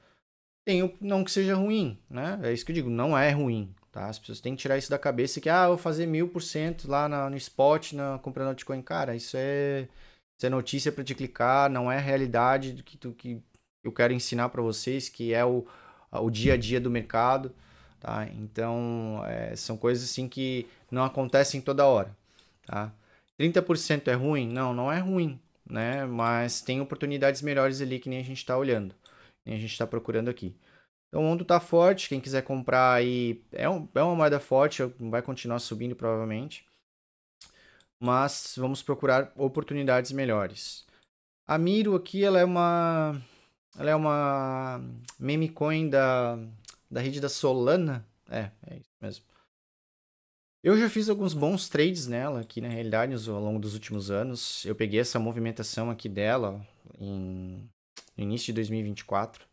não que seja ruim, né? É isso que eu digo, não é ruim, tá? As pessoas têm que tirar isso da cabeça que, eu vou fazer 1000% lá no spot, comprando altcoin. Cara, isso é notícia para te clicar, não é a realidade do que eu quero ensinar para vocês, que é o dia a dia do mercado, tá? Então, são coisas assim que não acontecem toda hora, tá? 30% é ruim? Não, não é ruim, né? Mas tem oportunidades melhores ali que nem a gente está olhando, nem a gente está procurando aqui. Então o mundo tá forte, quem quiser comprar aí é uma moeda forte, vai continuar subindo provavelmente, mas vamos procurar oportunidades melhores. A Miro aqui, ela é uma meme coin da rede da Solana. É isso mesmo. Eu já fiz alguns bons trades nela aqui na realidade ao longo dos últimos anos. Eu peguei essa movimentação aqui dela no início de 2024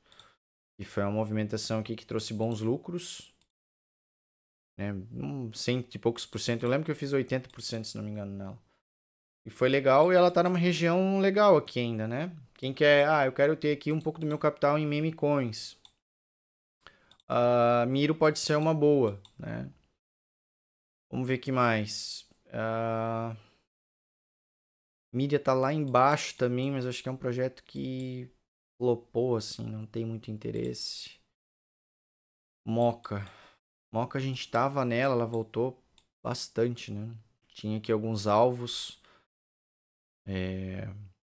e foi uma movimentação aqui que trouxe bons lucros, né? Cento e poucos por cento. Eu lembro que eu fiz 80%, se não me engano, nela. E foi legal e ela tá numa região legal aqui ainda, né? Quem quer, eu quero ter aqui um pouco do meu capital em meme coins. Miro pode ser uma boa, né? Vamos ver o que mais. Mídia tá lá embaixo também, mas acho que é um projeto que flopou, assim, não tem muito interesse. Moca. Moca a gente tava nela, ela voltou bastante, né? Tinha aqui alguns alvos.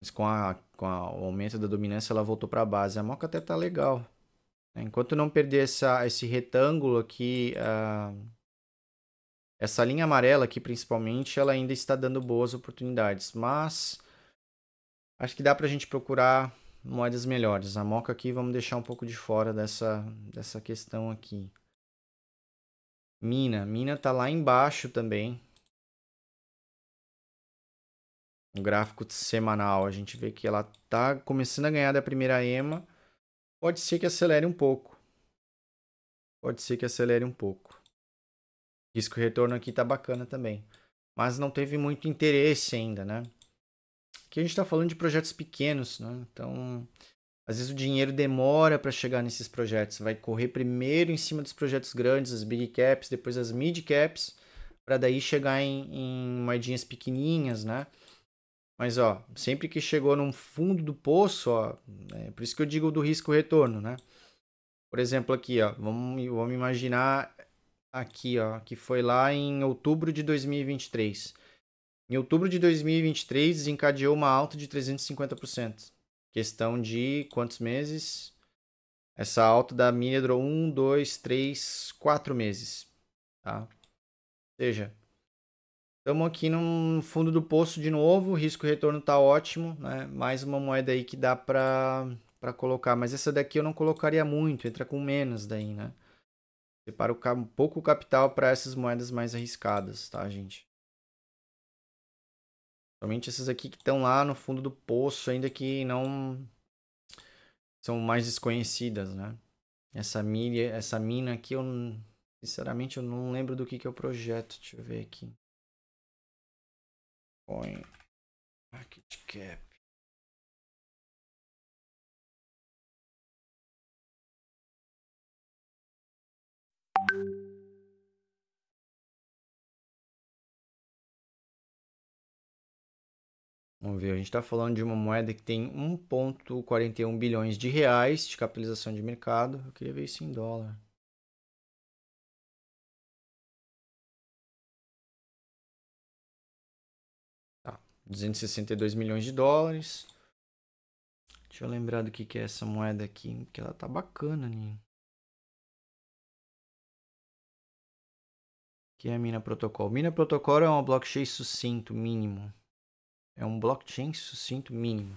Mas com o aumento da dominância ela voltou para a base. A Moca até tá legal, né? Enquanto não perder esse retângulo aqui, essa linha amarela aqui principalmente, ela ainda está dando boas oportunidades. Mas acho que dá para a gente procurar moedas melhores. A Moca aqui vamos deixar um pouco de fora dessa questão aqui. Mina tá lá embaixo também. O gráfico semanal, a gente vê que ela tá começando a ganhar da primeira EMA. Pode ser que acelere um pouco. Pode ser que acelere um pouco. Risco retorno aqui tá bacana também. Mas não teve muito interesse ainda, né? Aqui a gente está falando de projetos pequenos, né? Então, às vezes o dinheiro demora para chegar nesses projetos. Vai correr primeiro em cima dos projetos grandes, as big caps, depois as mid caps, para daí chegar em moedinhas pequenininhas, né? Mas, ó, sempre que chegou no fundo do poço, ó, por isso que eu digo do risco retorno, né? Por exemplo, aqui, ó, vamos imaginar aqui, ó, que foi lá em outubro de 2023. Em outubro de 2023, desencadeou uma alta de 350%. Questão de quantos meses? Essa alta da mídia durou 1, 2, 3, 4 meses. Tá? Ou seja, estamos aqui no fundo do poço de novo, o risco-retorno está ótimo. Né? Mais uma moeda aí que dá para colocar. Mas essa daqui eu não colocaria muito, entra com menos daí, né? Separa um pouco o capital para essas moedas mais arriscadas, tá, gente? Somente essas aqui que estão lá no fundo do poço, ainda que não são mais desconhecidas, né? Essa mina aqui, sinceramente, eu não lembro do que é o projeto. Deixa eu ver aqui. Coin Market Cap. Vamos ver, a gente está falando de uma moeda que tem 1,41 bilhões de reais de capitalização de mercado. Eu queria ver isso em dólar. Tá, 262 milhões de dólares. Deixa eu lembrar do que é essa moeda aqui, porque ela tá bacana, né? Que é a Mina Protocol. Mina Protocol é uma blockchain sucinto mínimo. É um blockchain sucinto mínimo.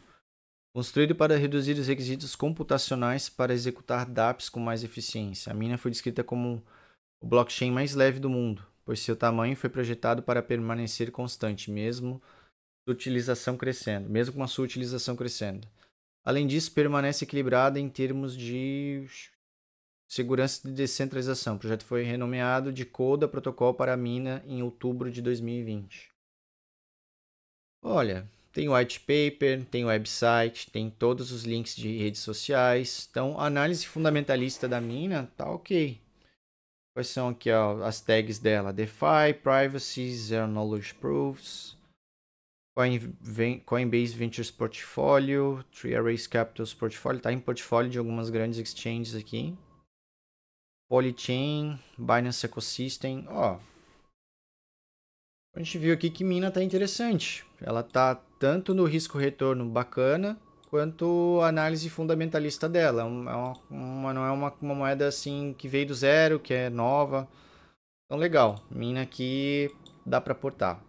Construído para reduzir os requisitos computacionais para executar dApps com mais eficiência. A Mina foi descrita como o blockchain mais leve do mundo, pois seu tamanho foi projetado para permanecer constante, mesmo com a sua utilização crescendo. Além disso, permanece equilibrada em termos de segurança e descentralização. O projeto foi renomeado de Coda Protocol para a Mina em outubro de 2020. Olha, tem white paper, tem website, tem todos os links de redes sociais. Então, a análise fundamentalista da Mina tá ok. Quais são aqui ó, as tags dela? DeFi, Privacy, Zero Knowledge Proofs, Coinbase Ventures Portfolio, Three Arrays Capital's Portfolio. Tá em portfólio de algumas grandes exchanges aqui. Polychain, Binance Ecosystem. Ó, A gente viu aqui que mina tá interessante. Ela tá tanto no risco-retorno bacana, quanto a análise fundamentalista dela. Não é uma moeda assim que veio do zero, que é nova. Então, legal. Mina aqui dá para aportar.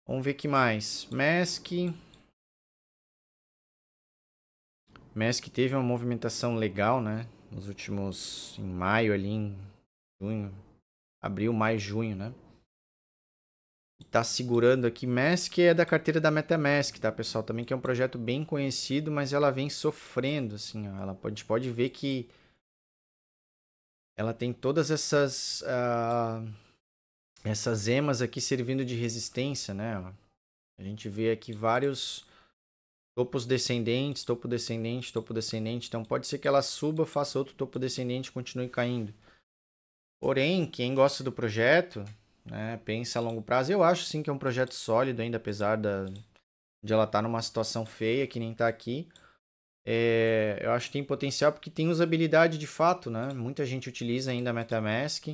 Vamos ver que mais. Mask. Mask teve uma movimentação legal, né? Nos últimos. Em maio ali, em junho. Abril, maio, junho, né? Tá segurando aqui. Mask é da carteira da MetaMask, tá, pessoal? Também que é um projeto bem conhecido, mas ela vem sofrendo, assim, ó. A gente pode ver que ela tem todas essas emas aqui servindo de resistência, né? A gente vê aqui vários topos descendentes, topo descendente, topo descendente. Então pode ser que ela suba, faça outro topo descendente e continue caindo. Porém, quem gosta do projeto, né, pensa a longo prazo, eu acho sim que é um projeto sólido ainda, apesar de ela estar numa situação feia, que nem está aqui. Eu acho que tem potencial porque tem usabilidade de fato, né? Muita gente utiliza ainda a MetaMask.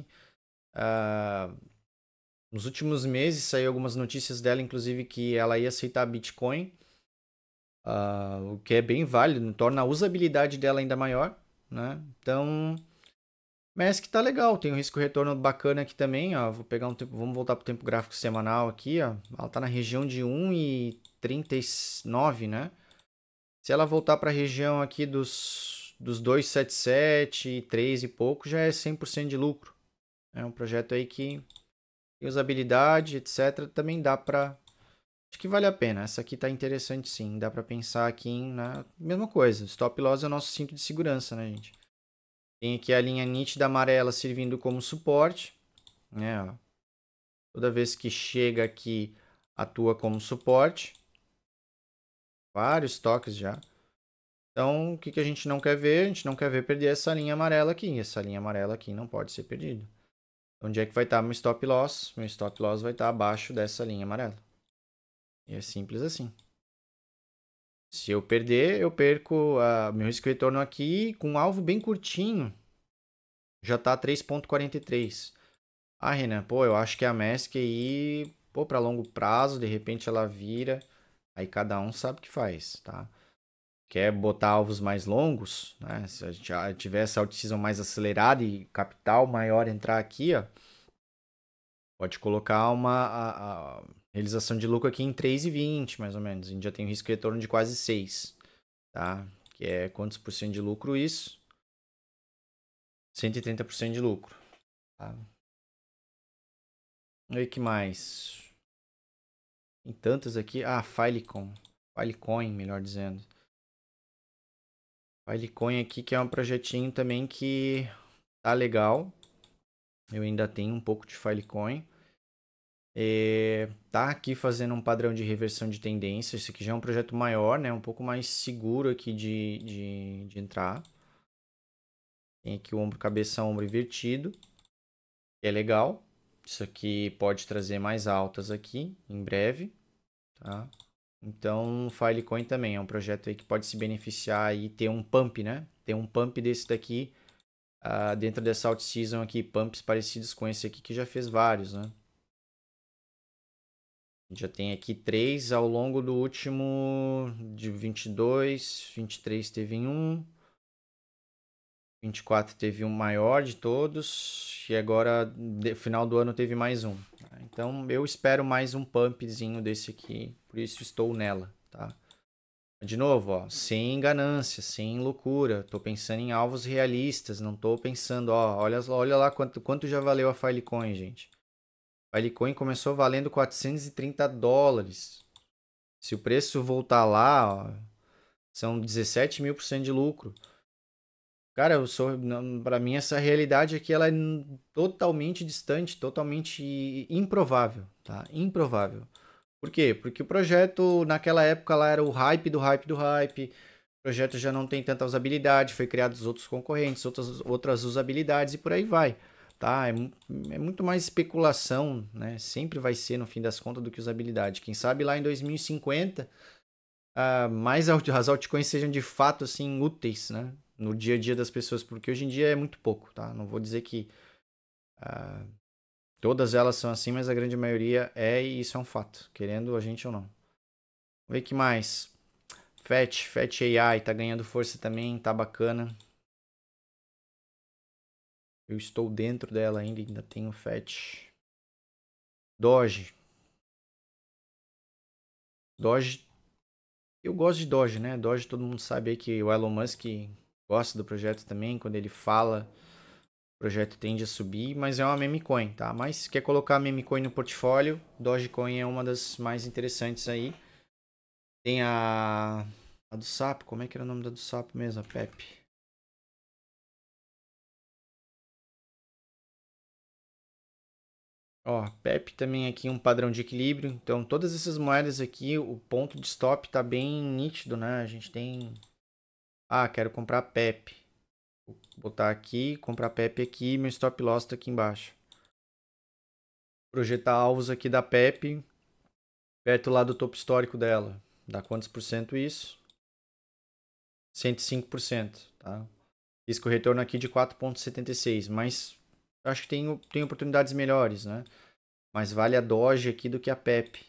Nos últimos meses saiu algumas notícias dela, inclusive que ela ia aceitar Bitcoin, o que é bem válido, torna a usabilidade dela ainda maior, né? Então, Mask tá legal, tem um risco retorno bacana aqui também, ó. Vou pegar vamos voltar pro tempo gráfico semanal aqui, ó. Ela tá na região de 1,39, né? Se ela voltar para a região aqui dos 2,77, 3 e pouco, já é 100% de lucro. É um projeto aí que tem usabilidade, etc. Também dá para... Acho que vale a pena. Essa aqui tá interessante sim. Dá para pensar aqui na mesma coisa. Stop loss é o nosso cinto de segurança, né, gente? Tem aqui a linha nítida amarela servindo como suporte, né? Ó. Toda vez que chega aqui, atua como suporte. Vários toques já. Então, o que a gente não quer ver? A gente não quer ver perder essa linha amarela aqui. Essa linha amarela aqui não pode ser perdida. Onde é que vai estar meu stop loss? Meu stop loss vai estar abaixo dessa linha amarela. E é simples assim. Se eu perder, eu perco meu risco retorno aqui com um alvo bem curtinho. Já está 3,43. Ah, Renan, pô, eu acho que a Mask aí, pô, para longo prazo, de repente ela vira. Aí cada um sabe o que faz, tá? Quer botar alvos mais longos, né? Se a gente já tiver essa out-season mais acelerada e capital maior entrar aqui, ó, pode colocar a realização de lucro aqui em 3,20, mais ou menos. A gente já tem um risco de retorno de quase 6, tá? Que é quantos por cento de lucro isso? 130% de lucro, tá? E que mais? Tem tantas aqui. Ah, Filecoin, melhor dizendo. Filecoin aqui que é um projetinho também que tá legal. Eu ainda tenho um pouco de Filecoin. Tá aqui fazendo um padrão de reversão de tendência. Esse aqui já é um projeto maior, né? Um pouco mais seguro aqui de entrar. Tem aqui o ombro, cabeça, ombro invertido. Que é legal. Isso aqui pode trazer mais altas aqui em breve, tá? Então, o Filecoin também é um projeto aí que pode se beneficiar e ter um pump, né? Ter um pump desse daqui dentro dessa out-season aqui, pumps parecidos com esse aqui que já fez vários, né? A gente já tem aqui 3 ao longo do último de 22, 23 teve um, 24 teve um maior de todos e agora no final do ano teve mais um. Então eu espero mais um pumpzinho desse aqui, por isso estou nela, tá? De novo, ó, sem ganância, sem loucura. Tô pensando em alvos realistas, não tô pensando, ó, olha lá quanto já valeu a Filecoin, gente. A Filecoin começou valendo $430. Se o preço voltar lá, ó, são 17 mil por cento de lucro. Cara, para mim essa realidade aqui ela é totalmente distante, totalmente improvável, tá? Improvável. Por quê? Porque o projeto naquela época lá era o hype do hype do hype. O projeto já não tem tanta usabilidade, foi criados outros concorrentes, outras usabilidades e por aí vai, tá? É muito mais especulação, né? Sempre vai ser no fim das contas do que usabilidade. Quem sabe lá em 2050 mais as altcoins sejam de fato assim úteis, né? No dia a dia das pessoas, porque hoje em dia é muito pouco, tá? Não vou dizer que Todas elas são assim, mas a grande maioria é, e isso é um fato, querendo a gente ou não. Vamos ver o que mais. Fat AI tá ganhando força também, tá bacana. Eu estou dentro dela ainda tenho Fat. Doge. Doge, eu gosto de Doge, né? Doge, todo mundo sabe aí que o Elon Musk gosta do projeto também. Quando ele fala, o projeto tende a subir, mas é uma meme coin, tá? Mas se quer colocar meme coin no portfólio, Dogecoin é uma das mais interessantes aí. Tem a do sapo, como é que era o nome da do sapo mesmo? A Pepe. Ó, Pepe também aqui um padrão de equilíbrio. Então, todas essas moedas aqui, o ponto de stop tá bem nítido, né? A gente tem... Ah, quero comprar Pepe. Vou botar aqui, comprar Pepe aqui, meu stop loss tá aqui embaixo. Projetar alvos aqui da Pepe, perto lá do topo histórico dela. Dá quantos por cento isso? 105%, tá? Risco retorno aqui de 4,76, mas acho que tem oportunidades melhores, né? Mas vale a Doge aqui do que a Pepe.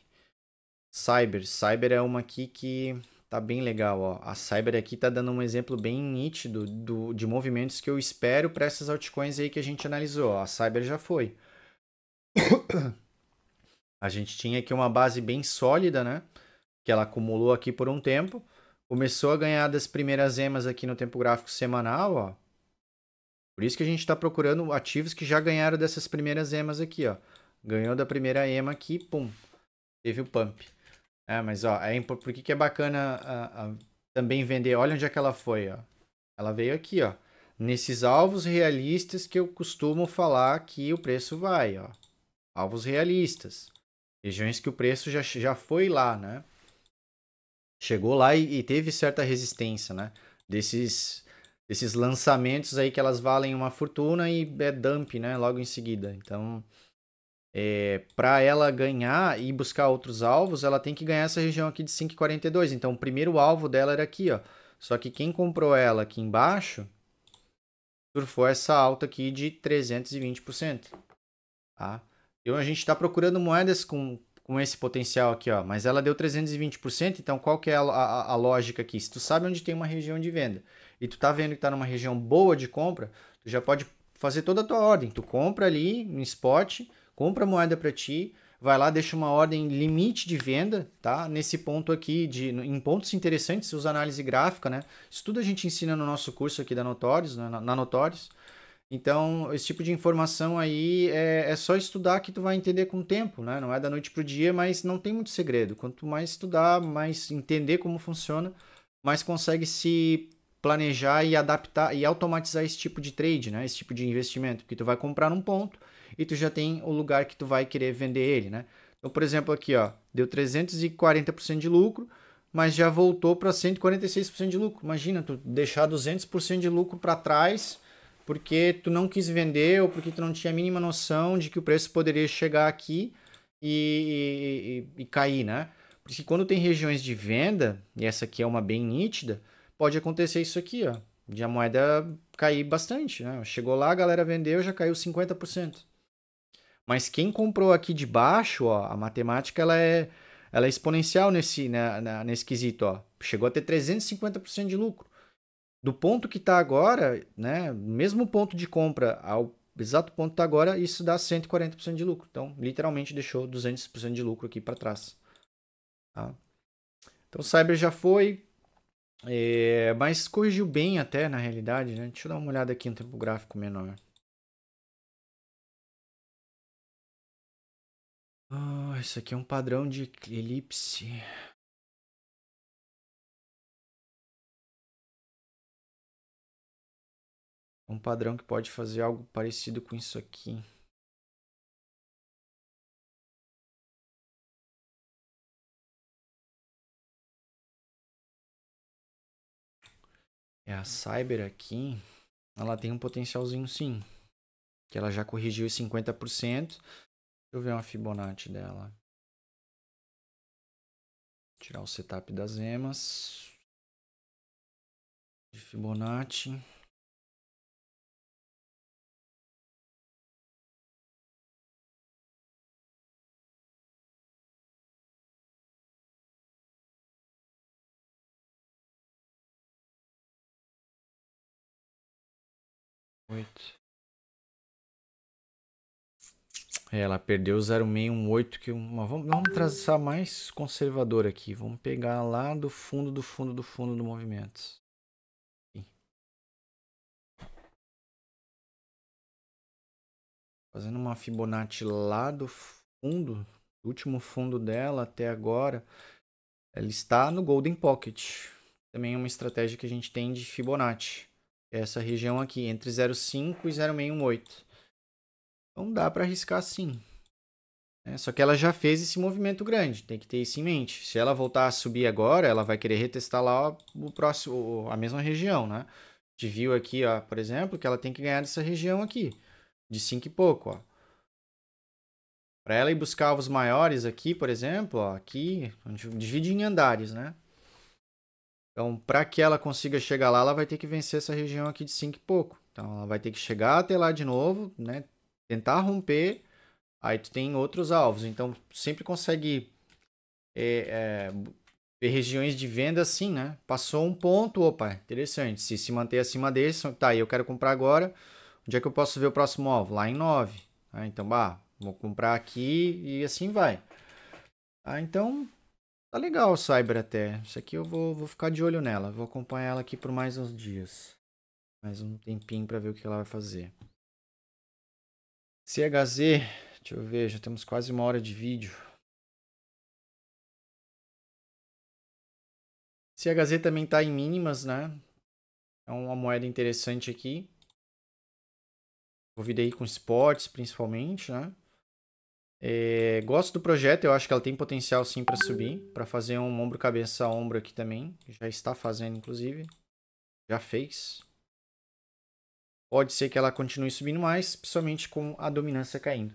Cyber é uma aqui que tá bem legal, ó. A Cyber aqui tá dando um exemplo bem nítido de movimentos que eu espero para essas altcoins aí que a gente analisou. A Cyber já foi. A gente tinha aqui uma base bem sólida, né? Que ela acumulou aqui por um tempo. Começou a ganhar das primeiras emas aqui no tempo gráfico semanal, ó. Por isso que a gente está procurando ativos que já ganharam dessas primeiras emas aqui, ó. Ganhou da primeira ema aqui, pum, teve o pump. Mas ó, por que é bacana também vender? Olha onde é que ela foi, ó. Ela veio aqui, ó. Nesses alvos realistas que eu costumo falar que o preço vai, ó. Alvos realistas. Regiões que o preço já foi lá, né? Chegou lá e teve certa resistência, né? Desses lançamentos aí que elas valem uma fortuna e é dump, né? Logo em seguida. Então, para ela ganhar e buscar outros alvos, ela tem que ganhar essa região aqui de 5,42. Então, o primeiro alvo dela era aqui, ó. Só que quem comprou ela aqui embaixo surfou essa alta aqui de 320%. Tá? Então, a gente está procurando moedas com esse potencial aqui, ó. Mas ela deu 320%, então qual que é a lógica aqui? Se tu sabe onde tem uma região de venda e tu tá vendo que tá numa região boa de compra, tu já pode fazer toda a tua ordem. Tu compra ali no spot, compra a moeda para ti, vai lá, deixa uma ordem limite de venda, tá? Nesse ponto aqui, em pontos interessantes, usa análise gráfica, né? Isso tudo a gente ensina no nosso curso aqui da Notorious, né? Na Notorious. Então, esse tipo de informação aí é só estudar que tu vai entender com o tempo, né? Não é da noite pro dia, mas não tem muito segredo. Quanto mais estudar, mais entender como funciona, mais consegue se planejar e adaptar e automatizar esse tipo de trade, né? Esse tipo de investimento, porque tu vai comprar num ponto e tu já tem o lugar que tu vai querer vender ele, né? Então, por exemplo, aqui, ó, deu 340% de lucro, mas já voltou para 146% de lucro. Imagina, tu deixar 200% de lucro para trás porque tu não quis vender ou porque tu não tinha a mínima noção de que o preço poderia chegar aqui e cair, né? Porque quando tem regiões de venda, e essa aqui é uma bem nítida, pode acontecer isso aqui, ó, de a moeda cair bastante, né? Chegou lá, a galera vendeu, já caiu 50%. Mas quem comprou aqui de baixo, ó, a matemática ela é exponencial nesse quesito, ó. Chegou a ter 350% de lucro. Do ponto que está agora, né, mesmo ponto de compra ao exato ponto que está agora, isso dá 140% de lucro. Então, literalmente deixou 200% de lucro aqui para trás. Tá? Então, o Cyber já foi, mas corrigiu bem até na realidade. Né? Deixa eu dar uma olhada aqui no tempo gráfico menor. Isso aqui é um padrão de elipse. Um padrão que pode fazer algo parecido com isso aqui. A Cyber aqui, ela tem um potencialzinho sim. Que ela já corrigiu 50%. Deixa eu ver uma Fibonacci dela. Tirar o setup das emas. De Fibonacci. 8. Ela perdeu o 0618, que vamos traçar mais conservador aqui. Vamos pegar lá do fundo do movimento. Aqui. Fazendo uma Fibonacci lá do fundo, do último fundo dela até agora, ela está no Golden Pocket. Também é uma estratégia que a gente tem de Fibonacci. Essa região aqui, entre 0,5 e 0,618. Então dá para arriscar sim. Só que ela já fez esse movimento grande, tem que ter isso em mente. Se ela voltar a subir agora, ela vai querer retestar lá o próximo, a mesma região, né? A gente viu aqui, ó, por exemplo, que ela tem que ganhar dessa região aqui, de 5 e pouco, ó. Para ela ir buscar os maiores aqui, por exemplo, ó, aqui, a gente divide em andares, né? Então, para que ela consiga chegar lá, ela vai ter que vencer essa região aqui de 5 e pouco. Então, ela vai ter que chegar até lá de novo, né? Tentar romper. Aí tu tem outros alvos. Então, sempre consegue ver regiões de venda assim, né? Passou um ponto, opa, interessante. Se manter acima desse, tá, eu quero comprar agora. Onde é que eu posso ver o próximo alvo? Lá em 9. Então, vou comprar aqui e assim vai. Então, tá legal o Cyber até. Isso aqui eu vou ficar de olho nela. Vou acompanhar ela aqui por mais uns dias. Mais um tempinho para ver o que ela vai fazer. CHZ, deixa eu ver, já temos quase 1 hora de vídeo. CHZ também está em mínimas, né? É uma moeda interessante aqui. Envolvida aí com esportes, principalmente, né? Gosto do projeto, eu acho que ela tem potencial sim para subir, para fazer um ombro cabeça a ombro aqui também. Já está fazendo, inclusive. Já fez. Pode ser que ela continue subindo mais, principalmente com a dominância caindo.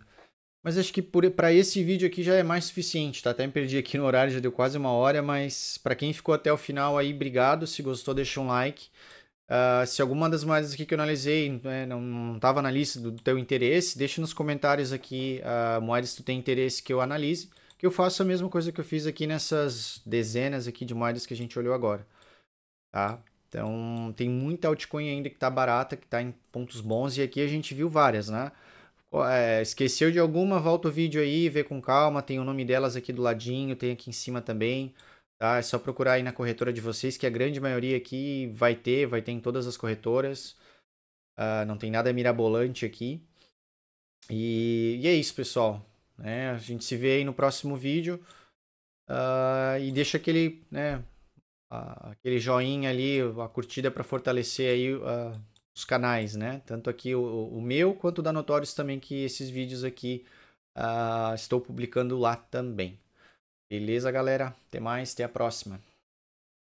Mas acho que para esse vídeo aqui já é mais suficiente, tá? Até me perdi aqui no horário, já deu quase 1 hora, mas para quem ficou até o final aí, obrigado. Se gostou, deixa um like. Se alguma das moedas aqui que eu analisei não estava na lista do teu interesse, deixa nos comentários aqui moedas que tu tem interesse que eu analise, que eu faço a mesma coisa que eu fiz aqui nessas dezenas aqui de moedas que a gente olhou agora, tá? Então, tem muita altcoin ainda que tá barata, que tá em pontos bons, e aqui a gente viu várias, né? Esqueceu de alguma, volta o vídeo aí, vê com calma, tem o nome delas aqui do ladinho, tem aqui em cima também, tá? É só procurar aí na corretora de vocês, que a grande maioria aqui vai ter em todas as corretoras, não tem nada mirabolante aqui. E é isso, pessoal, né? A gente se vê aí no próximo vídeo, e deixa aquele, né, aquele joinha ali, a curtida para fortalecer aí os canais, né? Tanto aqui o meu quanto o da Notorious também, que esses vídeos aqui estou publicando lá também. Beleza, galera? Até mais, até a próxima.